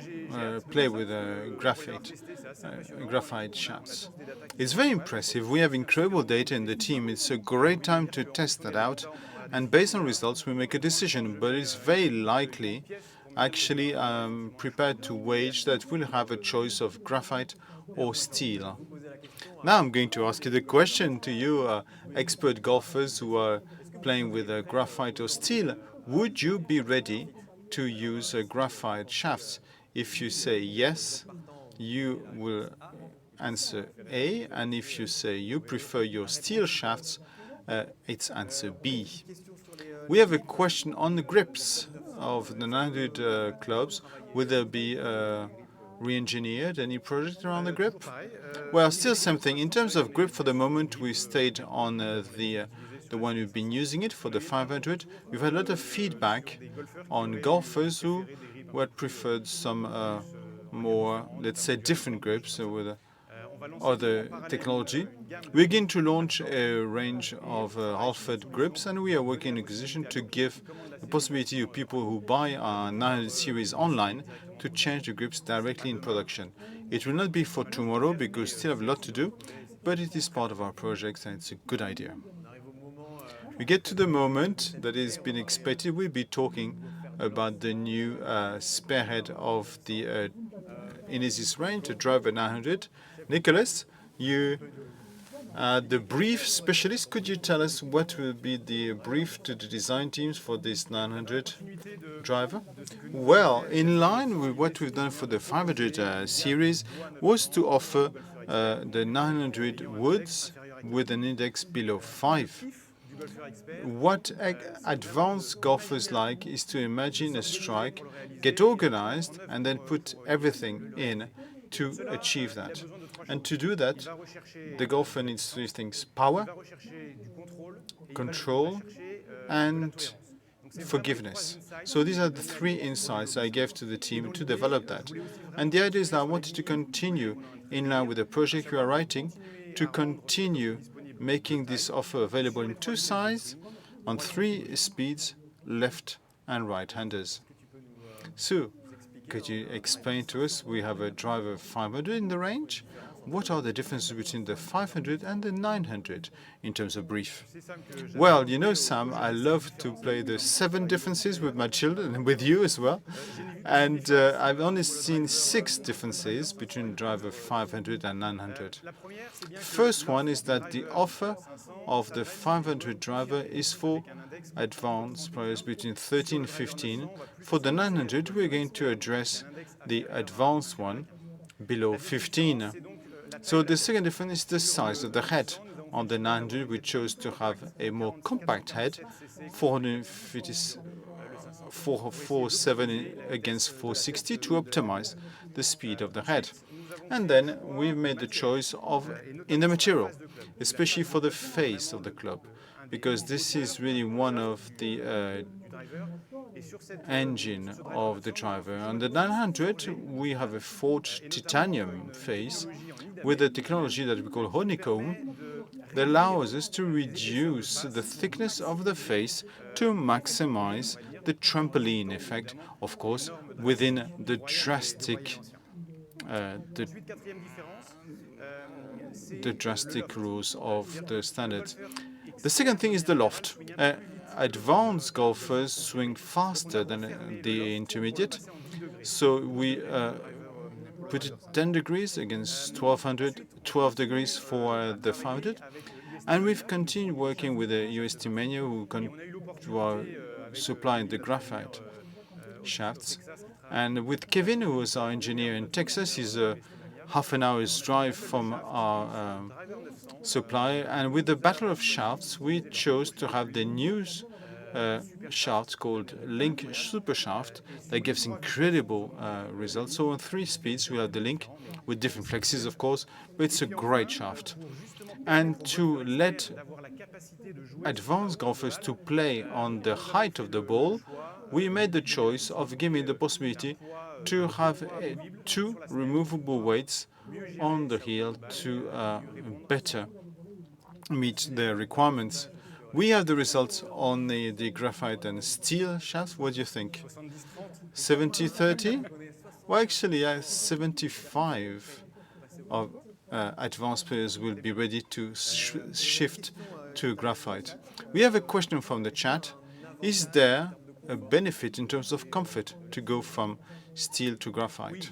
play with graphite shafts. It's very impressive. We have incredible data in the team. It's a great time to test that out. And based on results, we make a decision. But it's very likely, actually, I'm prepared to wage that we'll have a choice of graphite or steel. Now I'm going to ask you the question to you, expert golfers who are playing with graphite or steel. Would you be ready to use graphite shafts? If you say yes, you will answer A, and if you say you prefer your steel shafts, it's answer B. We have a question on the grips of the 900 clubs. Will there be re-engineered any project around the grip? Well, still something. In terms of grip, for the moment, we stayed on the one we've been using it for the 500. We've had a lot of feedback on golfers who had preferred some more, let's say, different grips with other technology. We're going to launch a range of Halford grips, and we are working in a position to give the possibility to people who buy our 900 series online to change the grips directly in production. It will not be for tomorrow because we still have a lot to do, but it is part of our projects and it's a good idea. We get to the moment that has been expected. We'll be talking about the new spearhead of the Inesis range, the driver 900. Nicolas, you the brief specialist. Could you tell us what will be the brief to the design teams for this 900 driver? Well, in line with what we've done for the 500 series, was to offer the 900 woods with an index below 5. What advanced golfers like is to imagine a strike, get organized, and then put everything in to achieve that. And to do that, the golfer needs three things: power, control, and forgiveness. So these are the three insights I gave to the team to develop that. And the idea is that I wanted to continue in line with the project we are writing, to continue making this offer available in two sizes, on 3 speeds, left and right-handers. So, could you explain to us, we have a driver 500 in the range. What are the differences between the 500 and the 900 in terms of brief? Well, you know, Sam, I love to play the 7 differences with my children and with you as well. And I've only seen 6 differences between driver 500 and 900. First one is that the offer of the 500 driver is for advanced players between 13 and 15. For the 900, we're going to address the advanced one below 15. So the second difference is the size of the head. On the 900, we chose to have a more compact head, 447 against 460, to optimize the speed of the head. And then we've made the choice in the material, especially for the face of the club, because this is really one of the engine of the driver. On the 900, we have a forged titanium face with a technology that we call honeycomb that allows us to reduce the thickness of the face to maximize the trampoline effect, of course, within the drastic rules of the standards. The second thing is the loft. Advanced golfers swing faster than the intermediate, so we put it 10 degrees against 1200, 12 degrees for the 500, and we've continued working with the UST menu who are supplying the graphite shafts. And with Kevin, who is our engineer in Texas, he's a half an hour's drive from our supplier. And with the battle of shafts, we chose to have the new shaft called Link Super Shaft that gives incredible results. So on 3 speeds, we have the Link with different flexes, of course, but it's a great shaft. And to let advanced golfers to play on the height of the ball, we made the choice of giving the possibility to have 2 removable weights on the heel to better meet their requirements. We have the results on the graphite and steel shafts. What do you think? 70-30? Well, actually, 75 of advanced players will be ready to shift to graphite. We have a question from the chat. Is there a benefit in terms of comfort to go from steel to graphite?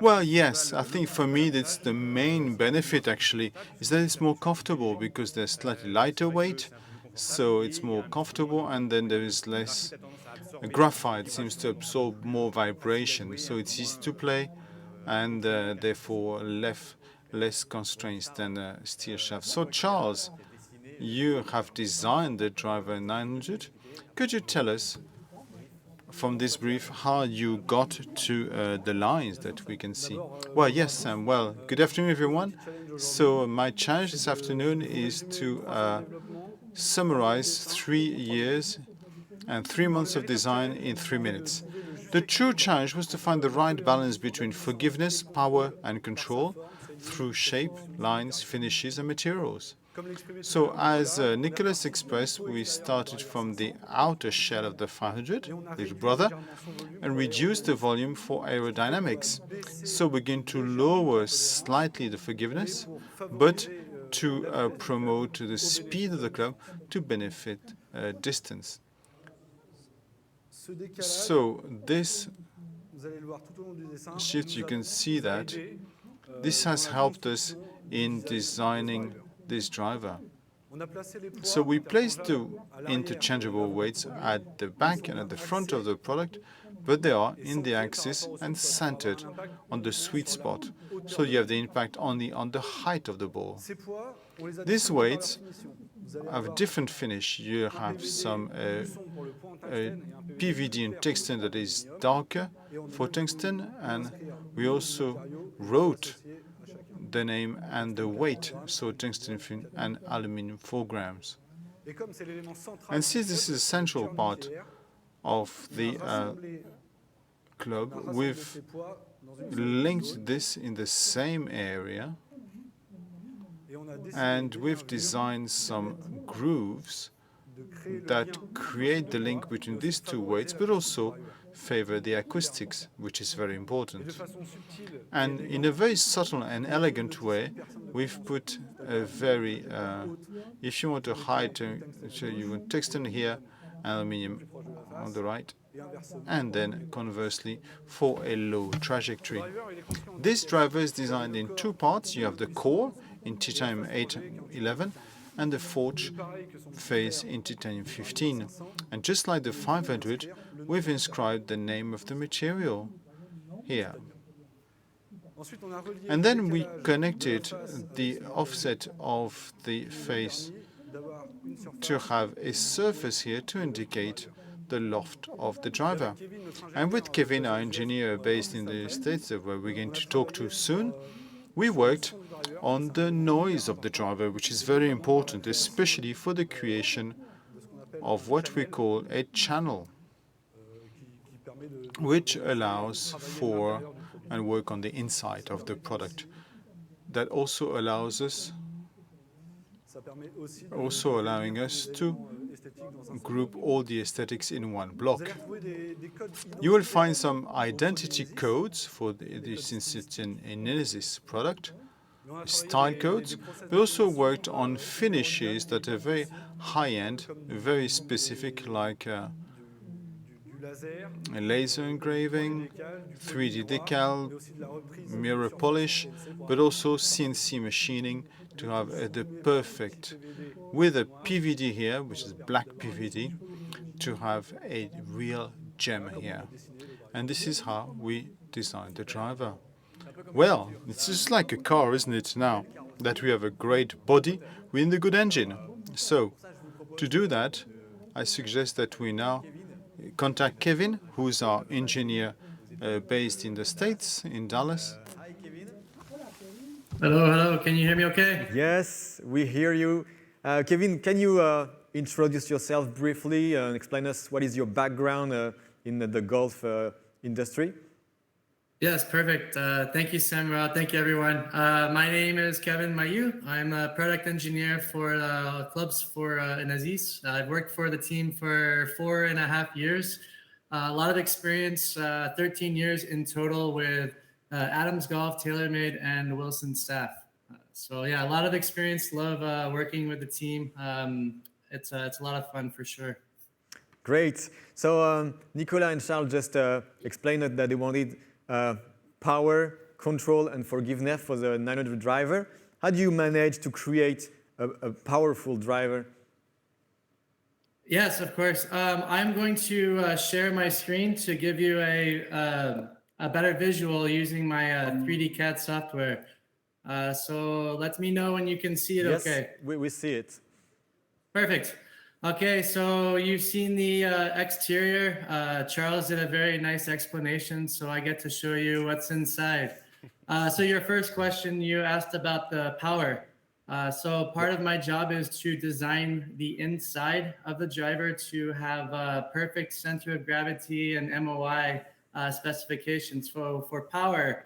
Well, yes, I think for me that's the main benefit actually, is that it's more comfortable because there's slightly lighter weight, so it's more comfortable, and then there is less. Graphite seems to absorb more vibration, so it's easy to play, and therefore less constraints than a steel shaft. So Charles, you have designed the driver 900. Could you tell us from this brief how you got to the lines that we can see? Well, yes, Sam. Well, good afternoon, everyone. So my challenge this afternoon is to summarize 3 years and 3 months of design in 3 minutes. The true challenge was to find the right balance between forgiveness, power, and control through shape, lines, finishes, and materials. So as Nicolas expressed, we started from the outer shell of the 500, little brother, and reduced the volume for aerodynamics. So we're going to lower slightly the forgiveness, but to promote the speed of the club to benefit distance. So this shift, you can see that this has helped us in designing this driver. So we placed the interchangeable weights at the back and at the front of the product, but they are in the axis and centered on the sweet spot. So you have the impact only on the height of the ball. These weights have a different finish. You have some PVD and tungsten that is darker for tungsten, and we also wrote the name and the weight, so tungsten and aluminum 4 grams. And since this is a central part of the club, we've linked this in the same area, and we've designed some grooves that create the link between these 2 weights, but also favor the acoustics, which is very important. And in a very subtle and elegant way, we've put a very, if you want a high, so you want tungsten here, aluminium on the right, and then conversely for a low trajectory. This driver is designed in 2 parts. You have the core in titanium 811 and the forge face in titanium 15. And just like the 500, we've inscribed the name of the material here. And then we connected the offset of the face to have a surface here to indicate the loft of the driver. And with Kevin, our engineer based in the States, where we're going to talk to soon, we worked on the noise of the driver, which is very important, especially for the creation of what we call a channel, which allows for and work on the inside of the product. That also allows us, allowing us to group all the aesthetics in one block. You will find some identity codes for this, since it's an Inesis product, style codes. We also worked on finishes that are very high-end, very specific, like laser engraving, 3D decal, mirror polish, but also CNC machining to have the perfect, with a PVD here, which is black PVD, to have a real gem here. And this is how we designed the driver. Well, it's just like a car, isn't it, now? That we have a great body with a good engine. So, to do that, I suggest that we now contact Kevin, who's our engineer based in the States, in Dallas.
Hi, Kevin.
Hello. Can you hear me okay?
Yes, we hear you. Kevin, can you introduce yourself briefly and explain us what is your background in the golf industry?
Yes, perfect. Thank you, Samuel. Thank you, everyone. My name is Kevin Mailloux. I'm a product engineer for clubs for Inesis. I've worked for the team for 4.5 years. A lot of experience, 13 years in total with Adams Golf, TaylorMade, and Wilson staff. So yeah, a lot of experience. Love working with the team. It's a lot of fun for sure.
Great. So Nicolas and Charles just explained that they wanted power, control, and forgiveness for the 900 driver. How do you manage to create a powerful driver?
Yes, of course. I'm going to share my screen to give you a better visual using my 3D CAD software. So let me know when you can see it.
Yes,
okay.
we see it.
Perfect. Okay, so you've seen the exterior. Charles did a very nice explanation, so I get to show you what's inside. So your first question, you asked about the power. So part of my job is to design the inside of the driver to have perfect center of gravity and M.O.I. Specifications. For power,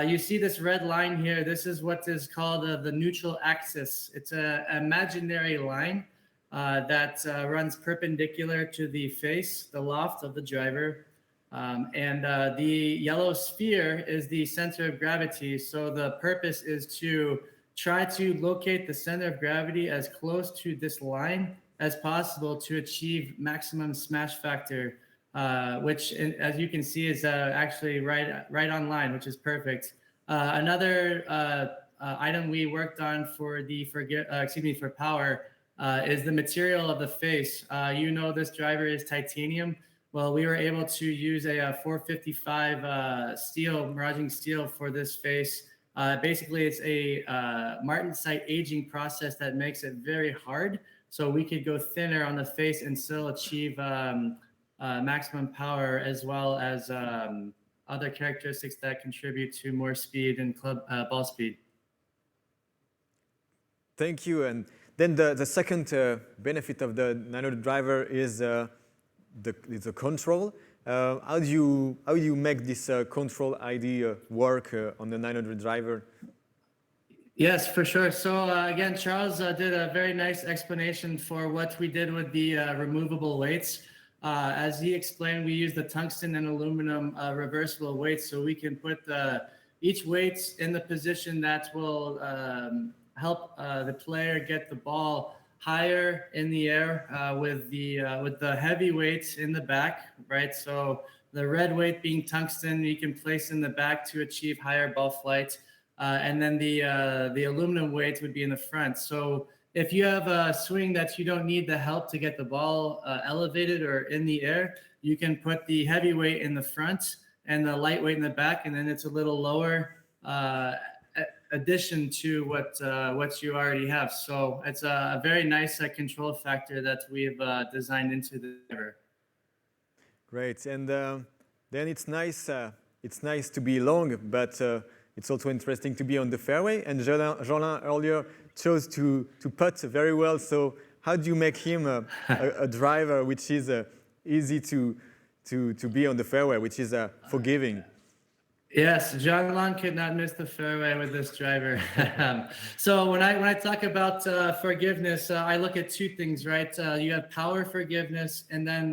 you see this red line here. This is what is called the neutral axis. It's an imaginary line that runs perpendicular to the face, the loft of the driver. And the yellow sphere is the center of gravity. So the purpose is to try to locate the center of gravity as close to this line as possible to achieve maximum smash factor, which, as you can see, is actually right on line, which is perfect. Another item we worked on for for power is the material of the face. You know, this driver is titanium. Well, we were able to use a 455 steel, miraging steel for this face. Basically, it's a martensite aging process that makes it very hard. So we could go thinner on the face and still achieve maximum power, as well as other characteristics that contribute to more speed and ball speed.
Thank you. And then the second benefit of the 900 driver is the control. How do you make this control ID work on the 900 driver?
Yes, for sure. So again, Charles did a very nice explanation for what we did with the removable weights. As he explained, we use the tungsten and aluminum reversible weights, so we can put each weight in the position that will help the player get the ball higher in the air with the heavy weights in the back, right? So the red weight being tungsten, you can place in the back to achieve higher ball flight, and then the aluminum weight would be in the front. So if you have a swing that you don't need the help to get the ball elevated or in the air, you can put the heavy weight in the front and the lightweight in the back, and then it's a little lower addition to what you already have. So it's a very nice control factor that we've designed into the driver.
Great, and then it's nice to be long, but it's also interesting to be on the fairway. And Jeanlin earlier chose to putt very well. So how do you make him a driver which is easy to be on the fairway, which is forgiving?
Yes, Jeanlin could not miss the fairway with this driver. So when I talk about forgiveness, I look at two things, right? You have power forgiveness and then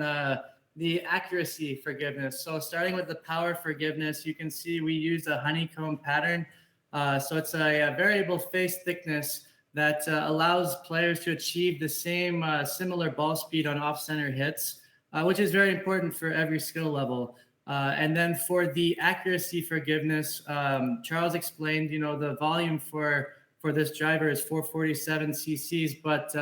the accuracy forgiveness. So starting with the power forgiveness, you can see we use a honeycomb pattern. So it's a variable face thickness that allows players to achieve the same similar ball speed on off-center hits, which is very important for every skill level. And then for the accuracy forgiveness, Charles explained, the volume for this driver is 447 cc's, but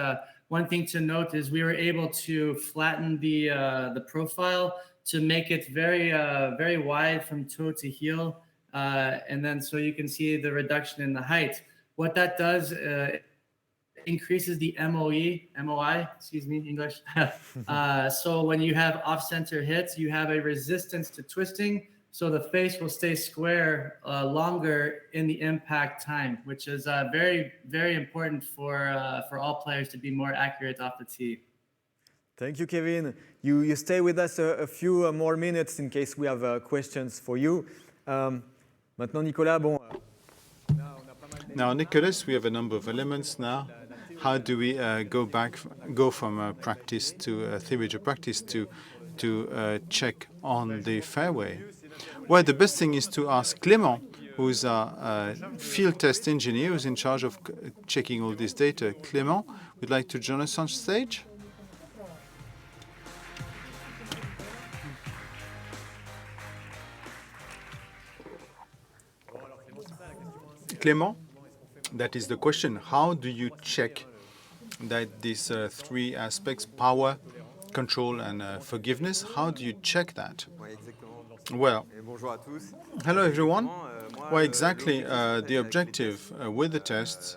one thing to note is we were able to flatten the profile to make it very wide from toe to heel, And then so you can see the reduction in the height. What that does increases the M.O.I, excuse me, English. So when you have off-center hits, you have a resistance to twisting, so the face will stay square longer in the impact time, which is very, very important for all players to be more accurate off the tee.
Thank you, Kevin. You stay with us a few more minutes in case we have questions for you. Maintenant, Nicolas, bon.
Now, Nicholas, we have a number of elements now. How do we go from practice to theory to practice to check on the fairway? Well, the best thing is to ask Clément, who's our field test engineer, who's in charge of checking all this data. Clément, would like to join us on stage? Clément, that is the question. How do you check that these three aspects, power, control, and forgiveness, how do you check that? Well, hello everyone. Well, exactly, the objective with the tests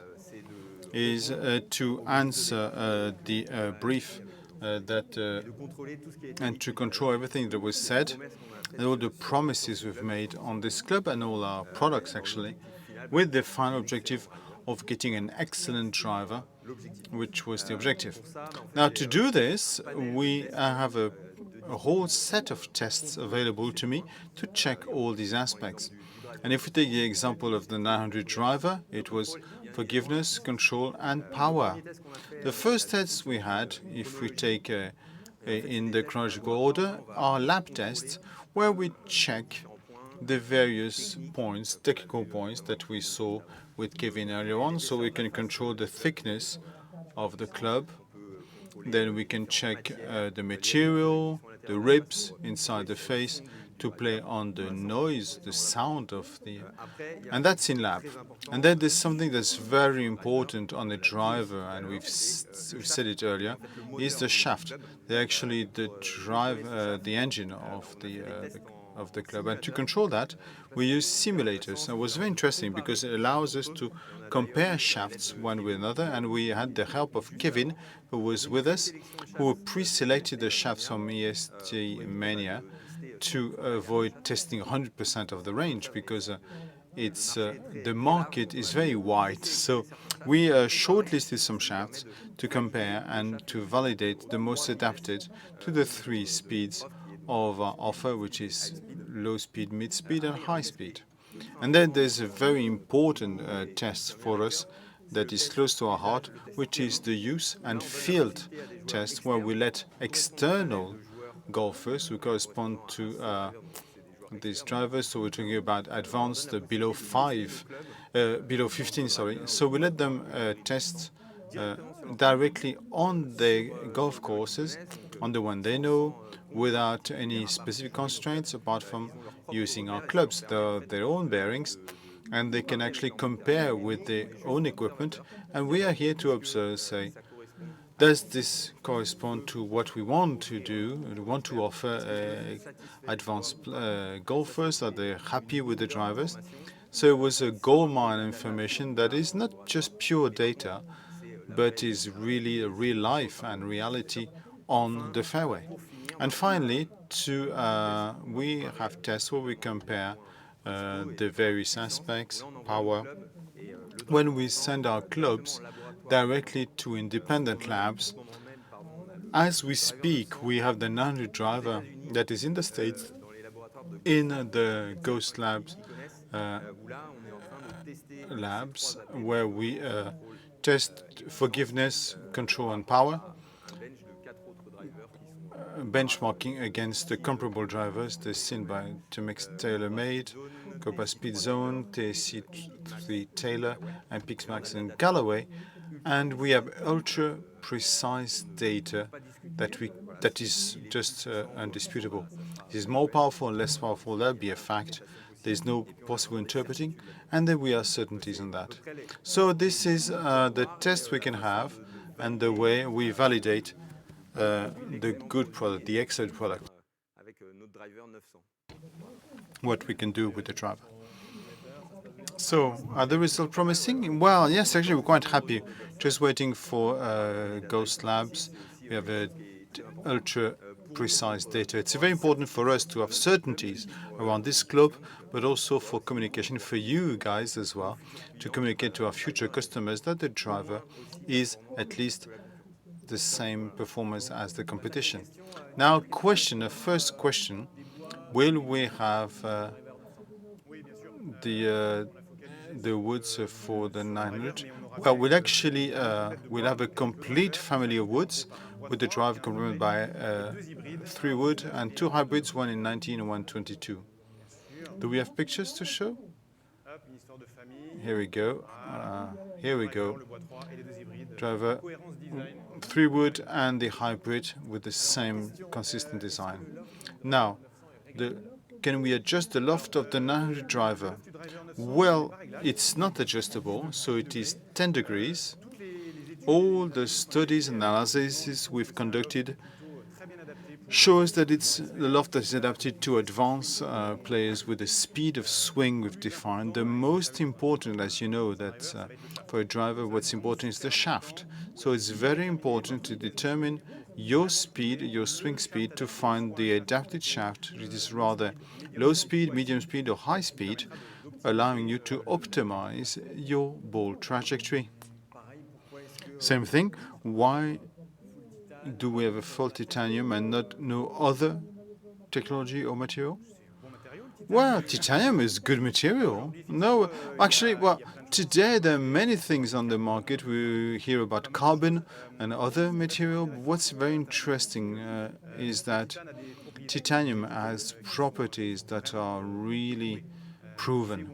is to answer the brief and to control everything that was said and all the promises we've made on this club and all our products, actually, with the final objective of getting an excellent driver, which was the objective. Now, to do this, we have a whole set of tests available to me to check all these aspects. And if we take the example of the 900 driver, it was forgiveness, control, and power. The first tests we had, if we take in the chronological order, are lab tests where we check the various points, technical points that we saw with Kevin earlier on, so we can control the thickness of the club. Then we can check the material, the ribs inside the face, to play on the noise, the sound of the... And that's in lab. And then there's something that's very important on the driver, and we've said it earlier, is the shaft. They're actually the the engine of the club. And to control that, we use simulators. And it was very interesting because it allows us to compare shafts one with another. And we had the help of Kevin, who was with us, who pre-selected the shafts from EST Mania to avoid testing 100% of the range because the market is very wide. So we shortlisted some shafts to compare and to validate the most adapted to the three speeds of our offer, which is low speed, mid speed, and high speed. And then there's a very important test for us that is close to our heart, which is the use and field test, where we let external golfers who correspond to these drivers. So we're talking about advanced below 15, sorry. So we let them test directly on the golf courses, on the one they know, without any specific constraints apart from using our clubs, their own bearings, and they can actually compare with their own equipment. And we are here to observe, say, does this correspond to what we want to do? We want to offer advanced golfers? Are they happy with the drivers? So it was a goldmine information that is not just pure data, but is really a real life and reality on the fairway. And finally, we have tests where we compare the various aspects, power. When we send our clubs directly to independent labs, as we speak, we have the 900 driver that is in the States, in the Ghost labs, where we test forgiveness, control, and power, benchmarking against the comparable drivers. They're seen by Timex TaylorMade, Copa Speed Zone, TSC3 Taylor, and Pixmax and Galloway. And we have ultra-precise data that is just undisputable. It is more powerful and less powerful. That'll be a fact. There's no possible interpreting, and then we have certainties on that. So this is the test we can have and the way we validate the good product, the excellent product, what we can do with the driver. So, are the results promising? Well, yes, actually, we're quite happy. Just waiting for ghost labs. We have a ultra precise data. It's very important for us to have certainties around this globe, but also for communication for you guys as well, to communicate to our future customers that the driver is at least the same performance as the competition. Now, the first question, will we have the woods for the 900? Well, we'll have a complete family of woods with the drive complemented by 3 wood and 2 hybrids, one in 19 and one 22. Do we have pictures to show? Here we go. Here we go. Driver, 3 wood and the hybrid with the same consistent design. Now, can we adjust the loft of the 900 driver? Well, it's not adjustable, so it is 10 degrees. All the studies and analyses we've conducted shows that it's the loft that is adapted to advanced players with the speed of swing we've defined. The most important, as you know, that for a driver, what's important is the shaft. So it's very important to determine your speed, your swing speed, to find the adapted shaft. It is rather low speed, medium speed, or high speed, allowing you to optimize your ball trajectory. Same thing, why do we have a full titanium and no other technology or material? Well, titanium is good material. No, actually, well, today there are many things on the market. We hear about carbon and other material. What's very interesting is that titanium has properties that are really proven.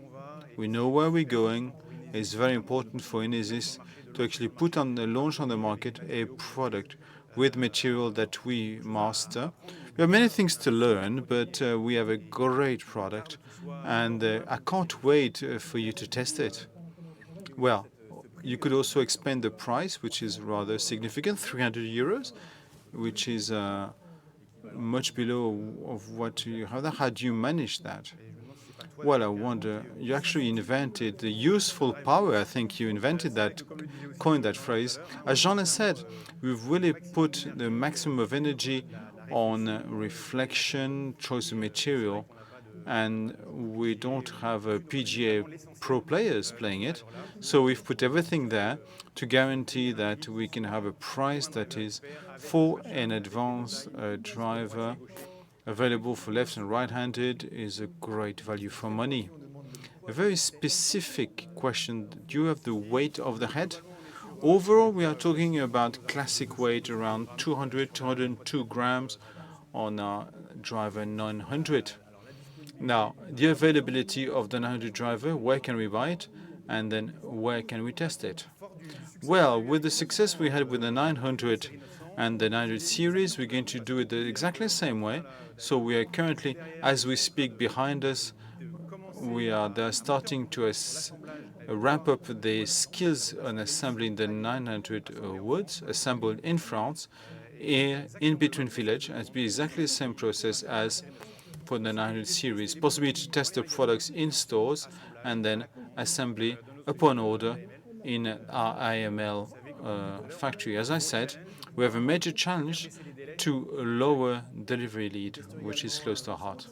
We know where we're going. It's very important for Inesis to actually put on the launch on the market a product with material that we master. We have many things to learn, but we have a great product, and I can't wait for you to test it. Well, you could also expand the price, which is rather significant, 300 euros, which is much below of what you have. How do you manage that? Well, I wonder, you actually invented the useful power. I think you invented that, coined that phrase. As Jean has said, we've really put the maximum of energy on reflection, choice of material, and we don't have PGA pro players playing it. So we've put everything there to guarantee that we can have a price that is for an advanced driver available for left and right-handed is a great value for money. A very specific question, do you have the weight of the head? Overall, we are talking about classic weight around 200, 202 grams on our driver 900. Now, the availability of the 900 driver, where can we buy it? And then where can we test it? Well, with the success we had with the 900 and the 900 series, we're going to do it the exactly same way. So we are currently, as we speak, behind us, they're starting to ramp up the skills on assembling the 900 woods assembled in France, in between village, and it'll be exactly the same process as for the 900 series. Possibility to test the products in stores and then assembly upon order in our IML factory. As I said, we have a major challenge to lower delivery lead, which is close to our heart.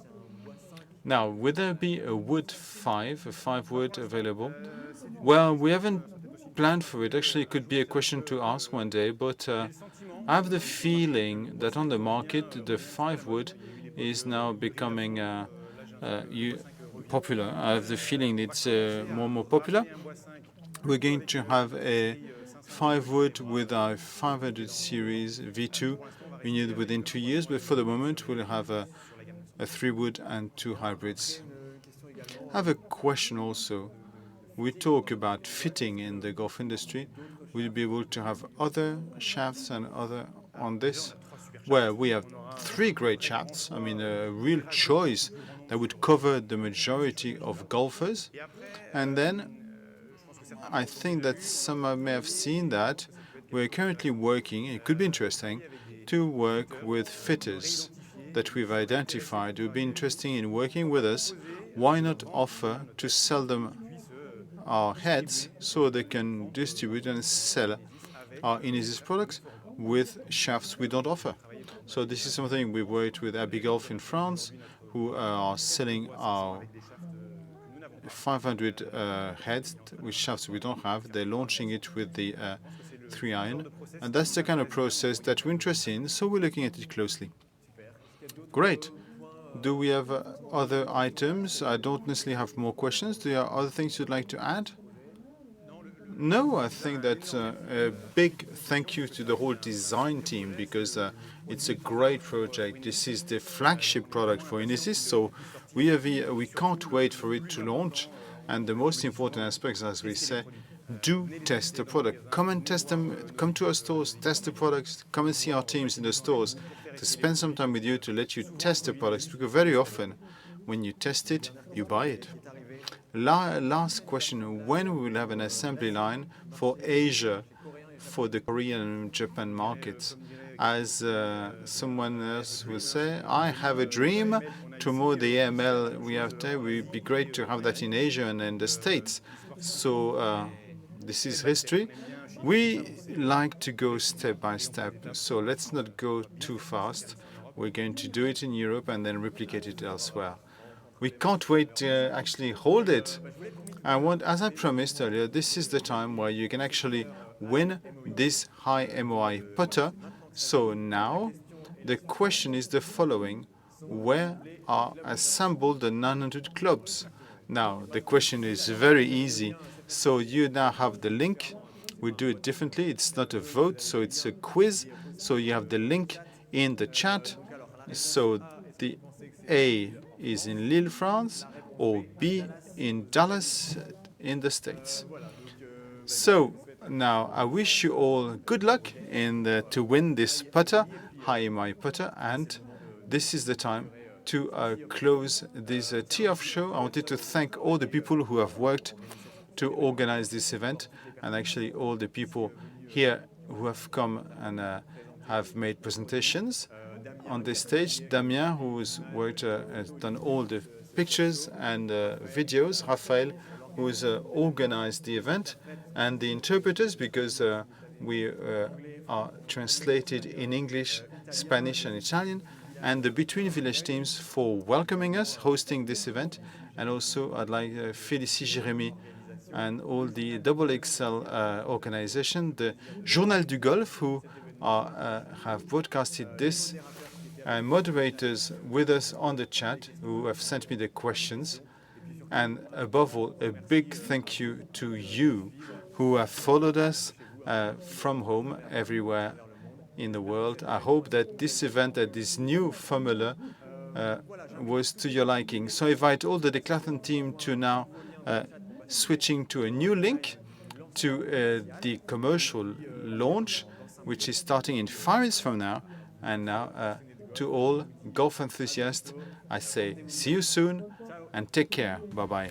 Now, will there be a wood 5, a 5 wood available? Well, we haven't planned for it. Actually, it could be a question to ask one day, but I have the feeling that on the market, the 5 wood is now becoming popular. I have the feeling it's more and more popular. We're going to have a 5 wood with our 500 series V2 renewed within 2 years, but for the moment we'll have a 3 wood and 2 hybrids. I have a question also. We talk about fitting in the golf industry. Will you be able to have other shafts and other on this? Well, we have 3 great shafts. I mean, a real choice that would cover the majority of golfers. And then I think that some may have seen that we're currently working, it could be interesting, to work with fitters that we've identified who would be interested in working with us. Why not offer to sell them our heads so they can distribute and sell our Inesis products with shafts we don't offer. So this is something we worked with Abigail in France, who are selling our 500 heads with shafts we don't have. They're launching it with the 3-iron. And that's the kind of process that we're interested in, so we're looking at it closely. Great. Do we have other items? I don't necessarily have more questions. Do you have other things you'd like to add? No, I think that a big thank you to the whole design team, because it's a great project. This is the flagship product for Inesis, so we can't wait for it to launch. And the most important aspects, as we say, do test the product. Come and test them. Come to our stores, test the products. Come and see our teams in the stores to spend some time with you to let you test the products, because very often when you test it, you buy it. Last question, when we will have an assembly line for Asia, for the Korean and Japan markets? As someone else will say, I have a dream to move the AML we have there. It would be great to have that in Asia and in the States. So this is history. We like to go step by step, so let's not go too fast. We're going to do it in Europe and then replicate it elsewhere. We can't wait to actually hold it. As I promised earlier, this is the time where you can actually win this high M.O.I putter. So now the question is the following: where are assembled the 900 clubs? Now the question is very easy. So you now have the link. We do it differently. It's not a vote, so it's a quiz. So you have the link in the chat. So the A is in Lille, France, or B in Dallas in the States. So now I wish you all good luck to win this putter, high M.O.I putter, and this is the time to close this Tee Off Show. I wanted to thank all the people who have worked to organize this event, and actually all the people here who have come and have made presentations on this stage. Damien, who's worked, has done all the pictures and videos. Raphael, who's organized the event, and the interpreters, because we are translated in English, Spanish, and Italian, and the Between Village teams for welcoming us, hosting this event. And also, I'd like Félicie Jérémy and all the XXL organization, the Journal du Golfe, who have broadcasted this, and moderators with us on the chat who have sent me the questions. And above all, a big thank you to you who have followed us from home everywhere in the world. I hope that this event, that this new formula, was to your liking. So I invite all the Decathlon team to now switching to a new link to the commercial launch, which is starting in 5 minutes from now. And now, to all golf enthusiasts, I say see you soon and take care. Bye-bye.